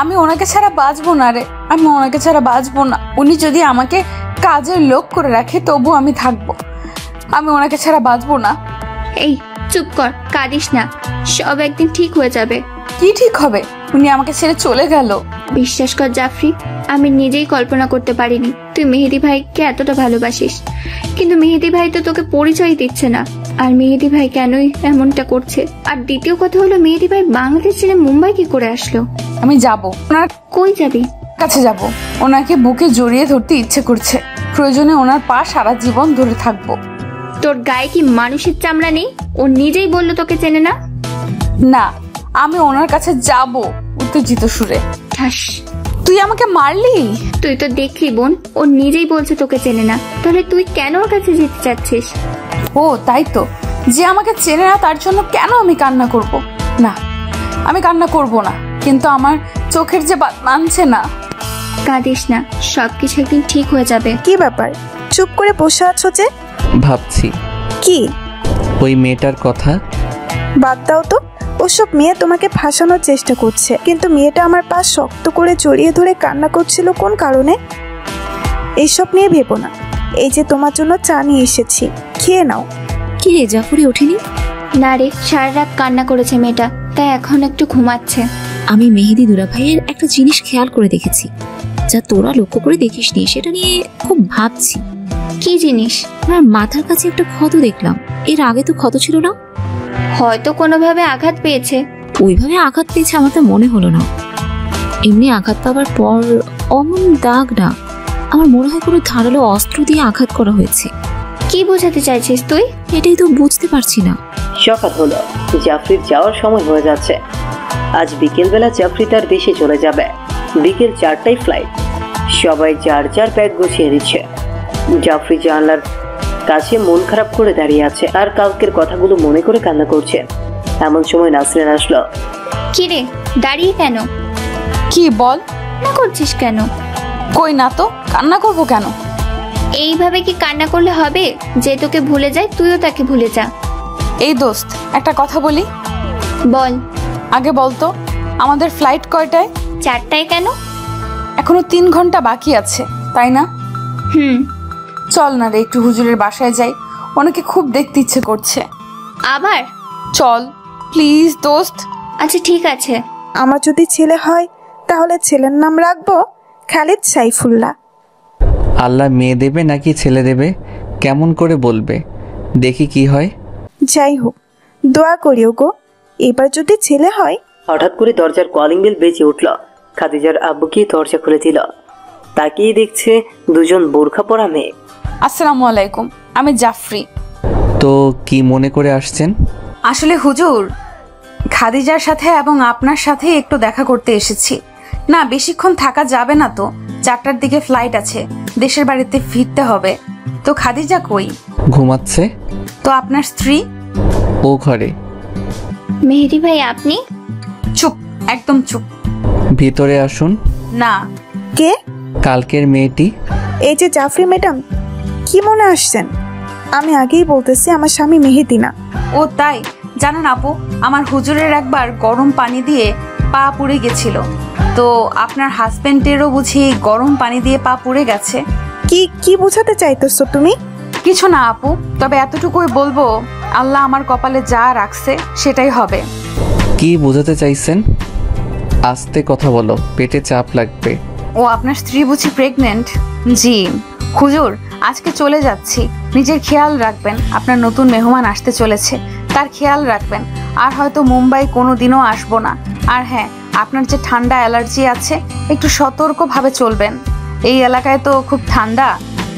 আমি ওনাকে ছাড়া বাঁচবো না রে, আমি ওনাকে ছাড়া বাঁচবো না। উনি যদি আমাকে কাজের লোক করে রাখে তবু আমি থাকবো, আমি ওনাকে ছাড়া বাঁচবো না। এই চুপ কর, কাঁদিস না, সব একদিন ঠিক হয়ে যাবে। কি ঠিক হবে? উনি আমাকে ছেড়ে চলে গেল। বিশ্বাস কর জাফরি, আমি নিজেই কল্পনা করতে পারিনি তুই মেহেদি ভাইকে এতটা ভালোবাসিস, কিন্তু মেহেদি ভাই তো তোকে পরিচয় দিচ্ছে না। আর মেহেদি ভাই কেনই এমনটা করছে? আর দ্বিতীয় কথা হলো, মেহেদি ভাই বাংলাদেশ ছেড়ে মুম্বাই কি করে আসলো? আমি যাব। ওনার কই যাবি? কাছে যাব, ওনাকে বুকে জড়িয়ে ধরতে ইচ্ছে করছে, প্রয়োজনে ওনার পা সারা জীবন ধরে থাকবো। তোর গায়ে কি মানুষের চামড়া নেই? ও নিজেই বললো তোকে চেনে না। না, আমি ওনার কাছে যাব উত্তেজিত সুরে। ঠাস, তুই আমাকে মারলি? তুই তো দেখলি বোন, ও নিজেই বলছে তোকে চেনে না, তাহলে তুই কেন ওর কাছে যেতে চাচ্ছিস? ও তাই তো, যে আমাকে চেনে না তার জন্য কেন আমি কান্না করব? না, আমি কান্না করব না, কিন্তু আমার চোখের যে বাত মানছে না। কাঁদিস না, সবকিছু একদিন ঠিক হয়ে যাবে। কি ব্যাপার, চুপ করে বসে আছো যে? ভাবছি কি? ওই মেয়েটার কথা। বাদ দাও তো, ওসব মেয়ে তোমাকে ফাঁসানোর চেষ্টা করছে, কিন্তু মেয়েটা আমার পা শক্ত করে জড়িয়ে ধরে কান্না করছিল কোন কারণে? এইসব নিয়ে ভেবো না। এই যে তোমার জন্য চা নিয়ে এসেছি, খেয়ে নাও। কি রে, জাফরি ওঠেনি? না রে, সারা রাত কান্না করেছে মেয়েটা, তাই এখন একটু ঘুমাচ্ছে। আমি মেহেদি দুলা ভাইয়ের একটা জিনিস খেয়াল করে দেখেছি, যা তোরা লক্ষ্য করে দেখিসনি, সেটা নিয়ে খুব ভাবছি। কি জিনিস? আমার মাথার কাছে একটা ক্ষত দেখলাম, এর আগে তো ক্ষত ছিল না। হয়তো কোনোভাবে আঘাত পেয়েছে। ওইভাবে আঘাত পেয়েছে আমার তো মনে হলো না। এমনি আঘাত পাওয়ার পর অমন দাগ না, আমার মনে হয় কোনো ধারালো অস্ত্র দিয়ে আঘাত করা হয়েছে। কি বোঝাতে চাইছিস তুই? এটাই তো বুঝতে পারছি না। সকাল হলো, জাফরির যাওয়ার সময় হয়ে যাচ্ছে। আজ বিকেলবেলা জাফরি তার দেশে চলে যাবে। বিকেল 4টায় ফ্লাইট। সবাই যার যার ব্যাগ গুছিয়ে দিচ্ছে। জাফরি জানলার কাছে মন খারাপ করে দাঁড়িয়ে আছে, আর কালকের কথাগুলো মনে করে কান্না করছে। এমন সময় নাসরিন আসলো। কি রে, দাঁড়িয়ে কেন? কি বল? কান্না করছিস কেন? কই না তো, কান্না করব কেন? এইভাবে কি কান্না করলে হবে? যে তোকে ভুলে যায় তুইও তাকে ভুলে যা। এই দোস্ত, একটা কথা বলি। বল। আগে বলতো, আমাদের ফ্লাইট কয়টায়? 4টায়। কেন? এখনো 3 ঘন্টা বাকি আছে, তাই না? চল না রে, একটু হুজুরের বাসায় যাই, ওনাকে খুব দেখতে ইচ্ছে করছে। আবার? চল প্লিজ দোস্ত। আচ্ছা ঠিক আছে। আমার যদি ছেলে হয় তাহলে ছেলের নাম রাখবো খালিদ সাইফুল্লাহ। আল্লাহ মেয়ে দেবে নাকি ছেলে দেবে কেমন করে বলবে? দেখি কি হয়। যাই হোক, দোয়া করিও গো, এবার যদি ছেলে হয়। হঠাৎ করে দরজার কলিং বেল বেজে উঠল। খাদিজার আব্বুকে দরজা খুলে দিল। তাকিয়ে দেখছে দুজন বোরখা পরা মেয়ে। আসসালামু আলাইকুম, আমি জাফরি। তো কি মনে করে আসছেন? আসলে হুজুর, খাদিজার সাথে এবং আপনার সাথে একটু দেখা করতে এসেছি। না, বেশিক্ষণ থাকা যাবে না তো, 4টার দিকে ফ্লাইট আছে, দেশের বাড়িতে ফিরতে হবে। তো খাদিজা কই? ঘুমাচ্ছে। তো আপনার স্ত্রী? ও ঘরে। মেহেদি ভাই আপনি? চুপ, একদম চুপ। ভিতরে আসুন। না। কে? কালকের মেয়েটি। এই যে জাফরি ম্যাডাম, কি মনে আসছেন? আমি আগেই বলতেছি আমার স্বামী মেহেদি না। ও তাই? জানেন আপু, আমার হুজুরের একবার গরম পানি দিয়ে পা পুড়ে গেছিল, তো আপনার হাজবেন্ডেরও বুঝি গরম পানি দিয়ে পা পুড়ে গেছে। কি বোঝাতে চাইতেছো তুমি? কিছু না আপু, তবে এতটুকুই বলবো, আল্লাহ আমার কপালে যা রাখছে সেটাই হবে। কি বোঝাতে চাইছেন? আস্তে কথা বলো, পেটে চাপ লাগবে। ও আপনার স্ত্রী বুঝি প্রেগনেন্ট? জি হুজুর, আজকে চলে যাচ্ছি, নিজের খেয়াল রাখবেন। আপনার নতুন মেহমান আসতে চলেছে, তার খেয়াল রাখবেন। আর হয়তো মুম্বাই কোনো দিনও আসবো না। আর হ্যাঁ, আপনার যে ঠান্ডা অ্যালার্জি আছে, একটু সতর্কভাবে চলবেন। এই এলাকায় তো খুব ঠান্ডা,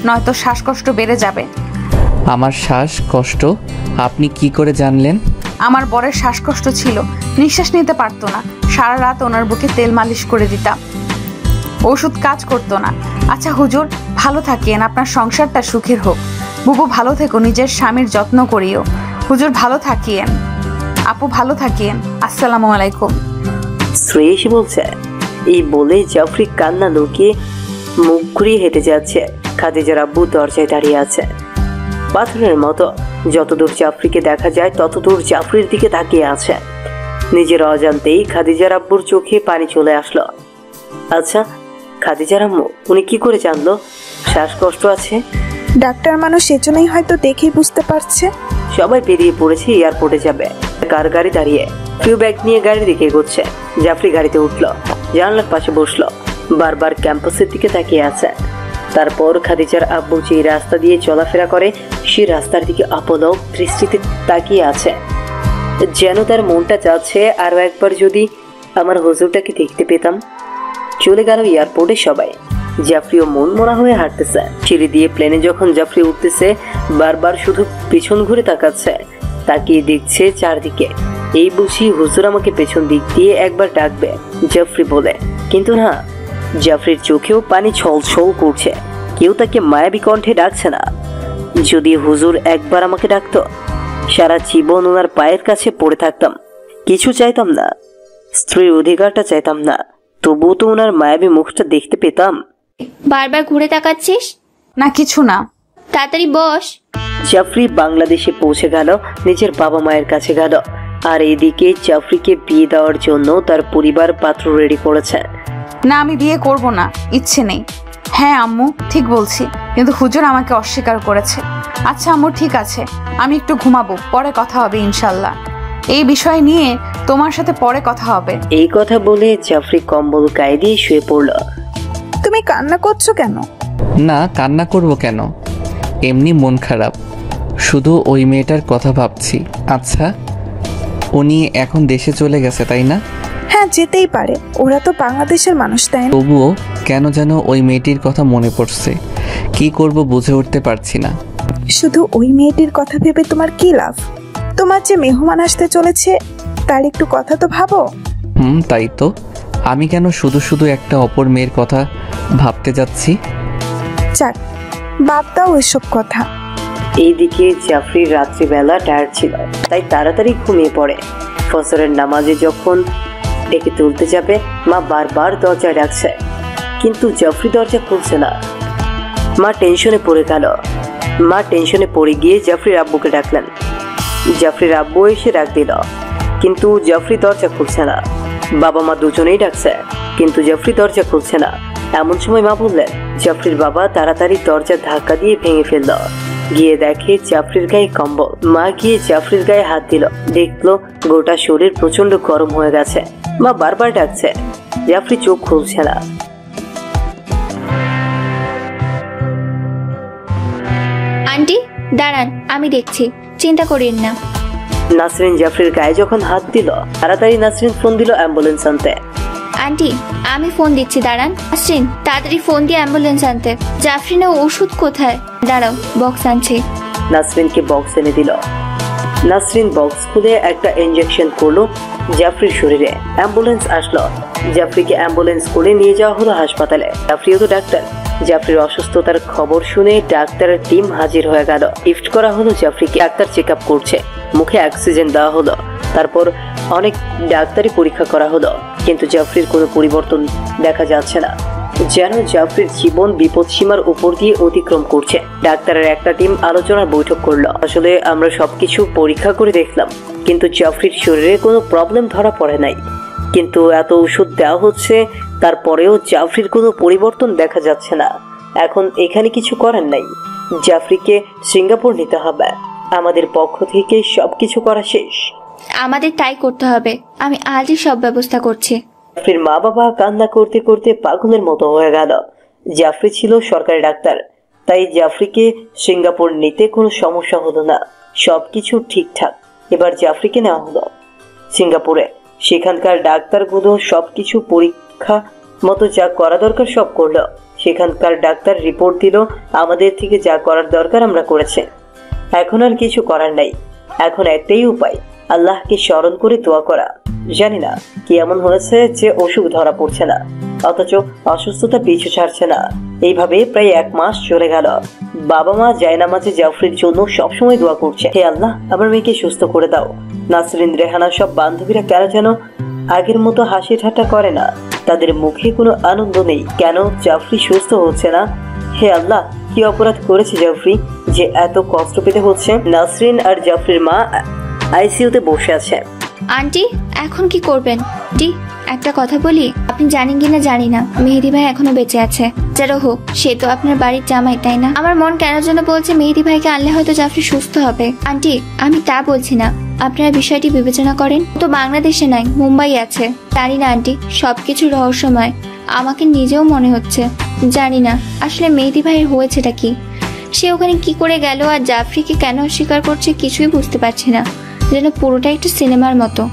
নয়তো শ্বাসকষ্ট বেড়ে যাবে। আমার শ্বাসকষ্ট আপনি কি করে জানলেন? আমার বরের শ্বাসকষ্ট ছিল, নিঃশ্বাস নিতে পারতো না। সারা রাত ওনার বুকে তেল মালিশ করে দিতাম, ওষুধ কাজ করতো না। আচ্ছা হুজুর, ভালো থাকিয়েন, আপনার সংসারটা সুখের হোক। বুবু ভালো থেকো, নিজের স্বামীর যত্ন করিও। হুজুর ভালো থাকিয়েন, আপু ভালো থাকিয়েন। আসসালামু আলাইকুম। স্ত্রী এসে বলছে। এই বলে জাফরি কান্না লুকিয়ে মুখ ঘুরিয়ে হেঁটে যাচ্ছে। খাদিজার আব্বু দরজায় দাঁড়িয়ে আছে পাথরের মতো। যতদূর জাফরিকে দেখা যায় ততদূর জাফরির দিকে তাকিয়ে আছে। নিজের অজান্তেই খাদিজার আব্বুর চোখে পানি চলে আসলো। আচ্ছা, খাদিজার আম্মু উনি কি করে জানলো শ্বাসকষ্ট আছে? ডাক্তার মানুষ, এজন্যই হয়তো দেখেই বুঝতে পারছে। সবাই বেরিয়ে পড়েছে এয়ারপোর্টে যাবে। কার গাড়ি দাঁড়িয়ে, ফিউ ব্যাগ নিয়ে গাড়ির দিকে এগোচ্ছে। জাফরি গাড়িতে উঠলো, জানলার পাশে বসলো, বারবার ক্যাম্পাসের দিকে তাকিয়ে আছে। তারপর খাদিজার আব্বু যে রাস্তা দিয়ে চলাফেরা করে সেই রাস্তার দিকে আপলক দৃষ্টিতে তাকিয়ে আছে, যেন তার মনটা চাচ্ছে আরো একবার যদি আমার হুজুরটাকে দেখতে পেতাম। চলে গেল এয়ারপোর্টে সবাই। জাফরিও মন মরা হয়ে হাঁটতেছে। সিঁড়ি দিয়ে প্লেনে যখন জাফরি উঠতেছে বারবার শুধু পিছন ঘুরে তাকাচ্ছে, তাকিয়ে দেখছে চারদিকে। এই বুঝি হুজুর আমাকে পেছন দিক দিয়ে একবার ডাকবে জাফরি বলে, কিন্তু না, জাফরির চোখেও পানি ছলছল করছে। কেউ তাকে মায়াবী কণ্ঠে ডাকছে না। যদি হুজুর একবার আমাকে ডাকতো, সারা জীবন ওনার পায়ের কাছে পড়ে থাকতাম, কিছু চাইতাম না, স্ত্রীর অধিকারটা চাইতাম না, তবুও তো ওনার মায়াবী মুখটা দেখতে পেতাম। বারবার ঘুরে তাকাচ্ছিস? না কিছু না। তাড়াতাড়ি বস। জাফরি বাংলাদেশে পৌঁছে গেল, নিজের বাবা মায়ের কাছে গেল। আর এদিকে জাফরিকে বিয়ে দেওয়ার জন্য তার পরিবার পাত্র রেডি করেছে। না, আমি বিয়ে করব না, ইচ্ছে নেই। হ্যাঁ আম্মু ঠিক বলছি, কিন্তু হুজুর আমাকে অস্বীকার করেছে। আচ্ছা আম্মু ঠিক আছে, আমি একটু ঘুমাবো, পরে কথা হবে ইনশাল্লাহ। এই বিষয় নিয়ে তোমার সাথে পরে কথা হবে। এই কথা বলে জাফরি কম্বল গায়ে দিয়ে শুয়ে পড়ল। তুমি কান্না করছো কেন? না, কান্না করব কেন, এমনি মন খারাপ, শুধু ওই মেয়েটার কথা ভাবছি। আচ্ছা, উনি এখন দেশে চলে গেছে তাই না? হ্যাঁ যেতেই পারে, ওরা তো বাংলাদেশের মানুষ, তাই না? তবুও কেন যেন ওই মেয়েটির কথা মনে পড়ছে। কি করব বুঝে উঠতে পারছি না। শুধু ওই মেয়েটির কথা ভেবে তোমার কি লাভ? তোমার যে মেহমান আসতে চলেছে তার একটু কথা তো ভাবো। তাই তো, আমি কেন শুধু শুধু একটা অপর মেয়ের কথা ভাবতে যাচ্ছি? যাক, বাদ দাও এসব কথা। এইদিকে জাফরির রাত্রিবেলা টায়ার্ড ছিল, তাই তাড়াতাড়ি ঘুমিয়ে পড়ে। ফজরের নামাজে যখন ডেকে তুলতে যাবে, মা বারবার দরজায় ডাকছে, কিন্তু জাফরি দরজা খুলছে না। মা টেনশনে পড়ে গেল। মা টেনশনে পড়ে গিয়ে জাফরির আব্বুকে ডাকলেন। জাফরির আব্বু এসে ডাক দিল, কিন্তু জাফরি দরজা খুলছে না। বাবা মা দুজনেই ডাকছে, কিন্তু জাফরি দরজা খুলছে না। এমন সময় মা বললেন, জাফরির বাবা তাড়াতাড়ি দরজা ধাক্কা দিয়ে ভেঙে ফেলল। গিয়ে দেখে জাফরির গায়ে কম্বল। মা গিয়ে জাফরির গায়ে হাত দিল, দেখলো গোটা শরীর প্রচন্ড গরম হয়ে গেছে। মা বারবার ডাকছে, জাফরি চোখ খুলছে না। আন্টি দাঁড়ান, আমি দেখছি, চিন্তা করেন না। নাসরিন জাফরির গায়ে যখন হাত দিল, তাড়াতাড়ি নাসরিন ফোন দিল অ্যাম্বুলেন্স আনতে। আন্টি আমি ফোন দিচ্ছি, দাঁড়ান। আসছেন, তাড়াতাড়ি ফোন দিয়ে অ্যাম্বুলেন্স আনতে। জাফরিনের ওষুধ কোথায়? দাঁড়াও, বক্স আনছি। নাসরিনকে বক্স এনে দিল। নাসরিন বক্স খুলে একটা ইনজেকশন করলো জাফরির শরীরে। অ্যাম্বুলেন্স আসলো, জাফরিকে অ্যাম্বুলেন্স করে নিয়ে যাওয়া হলো হাসপাতালে। জাফরিও তো ডাক্তার। জাফরির অসুস্থতার খবর শুনে ডাক্তারের টিম হাজির হয়ে গেল। লিফট করা হলো জাফরিকে। ডাক্তার চেক আপ করছে, মুখে অক্সিজেন দেওয়া হলো। তারপর অনেক ডাক্তারি পরীক্ষা করা হলো, কিন্তু জাফরির কোনো পরিবর্তন দেখা যাচ্ছে না, যেন জাফরির জীবন বিপদসীমার উপর দিয়ে অতিক্রম করছে। ডাক্তারের একটা টিম আলোচনার বৈঠক করলো। আসলে আমরা সবকিছু পরীক্ষা করে দেখলাম, কিন্তু জাফরির শরীরে কোনো প্রবলেম ধরা পড়ে নাই। কিন্তু এত ওষুধ দেওয়া হচ্ছে, তারপরেও জাফরির কোনো পরিবর্তন দেখা যাচ্ছে না। এখন এখানে কিছু করার নাই, জাফরিকে সিঙ্গাপুর নিতে হবে। আমাদের পক্ষ থেকে সবকিছু করা শেষ। আমাদের তাই করতে হবে, আমি আজই সব ব্যবস্থা করছি। জাফরির মা বাবা কান্না করতে করতে পাগলের মতো হয়ে গেল। জাফরি ছিল সরকারি ডাক্তার, তাই জাফরিকে সিঙ্গাপুর নিতে কোনো সমস্যা হলো না। সবকিছু ঠিকঠাক। এবার জাফরিকে নেওয়া হলো সিঙ্গাপুরে। সেখানকার ডাক্তারগুলো সবকিছু পরীক্ষা মতো যা করা দরকার সব করলো। সেখানকার ডাক্তার রিপোর্ট দিল, আমাদের থেকে যা করার দরকার আমরা করেছি। এখন আর কিছু করার নাই। এখন একটাই উপায়, আল্লাহকে স্মরণ করে দোয়া করা। জানি না কি এমন হয়েছে যে অসুখ ধরা পড়ছে না, অথচ অসুস্থতা পিছু ছাড়ছে না। এইভাবে প্রায় 1 মাস চলে গেল। বাবা মা জায়নামাজে জাফরির জন্য সবসময় দোয়া করছে, হে আল্লাহ আমার মেয়েকে সুস্থ করে দাও। নাসরিন, রেহানা সব বান্ধবীরা কেন যেন আগের মতো হাসি ঠাট্টা করে না, তাদের মুখে কোনো আনন্দ নেই। কেন জাফরি সুস্থ হচ্ছে না? হে আল্লাহ, কি অপরাধ করেছে জাফরি যে এত কষ্ট পেতে হচ্ছে? নাসরিন আর জাফরির মা আইসিইউতে বসে আছে। আন্টি এখন কি করবেন? আন্টি একটা কথা বলি, আপনি জানেন কিনা জানি না, মেহেদি ভাই এখনো বেঁচে আছে। যারা হোক, সে তো আপনার বাড়ির জামাই, তাই না? আমার মন কেন যেন বলছে মেহেদি ভাইকে আনলে হয়তো জাফরি সুস্থ হবে। আন্টি আমি তা বলছি না, আপনারা বিষয়টি বিবেচনা করেন। তো বাংলাদেশে নাই, মুম্বাই আছে। জানি না আন্টি, সবকিছু রহস্যময়। আমাকে নিজেও মনে হচ্ছে জানি না আসলে মেহেদি ভাইয়ের হয়েছেটা কি। সে ওখানে কি করে গেল আর জাফরিকে কেন অস্বীকার করছে কিছুই বুঝতে পারছি না। যেন পুরোটা একটা সিনেমার মতো।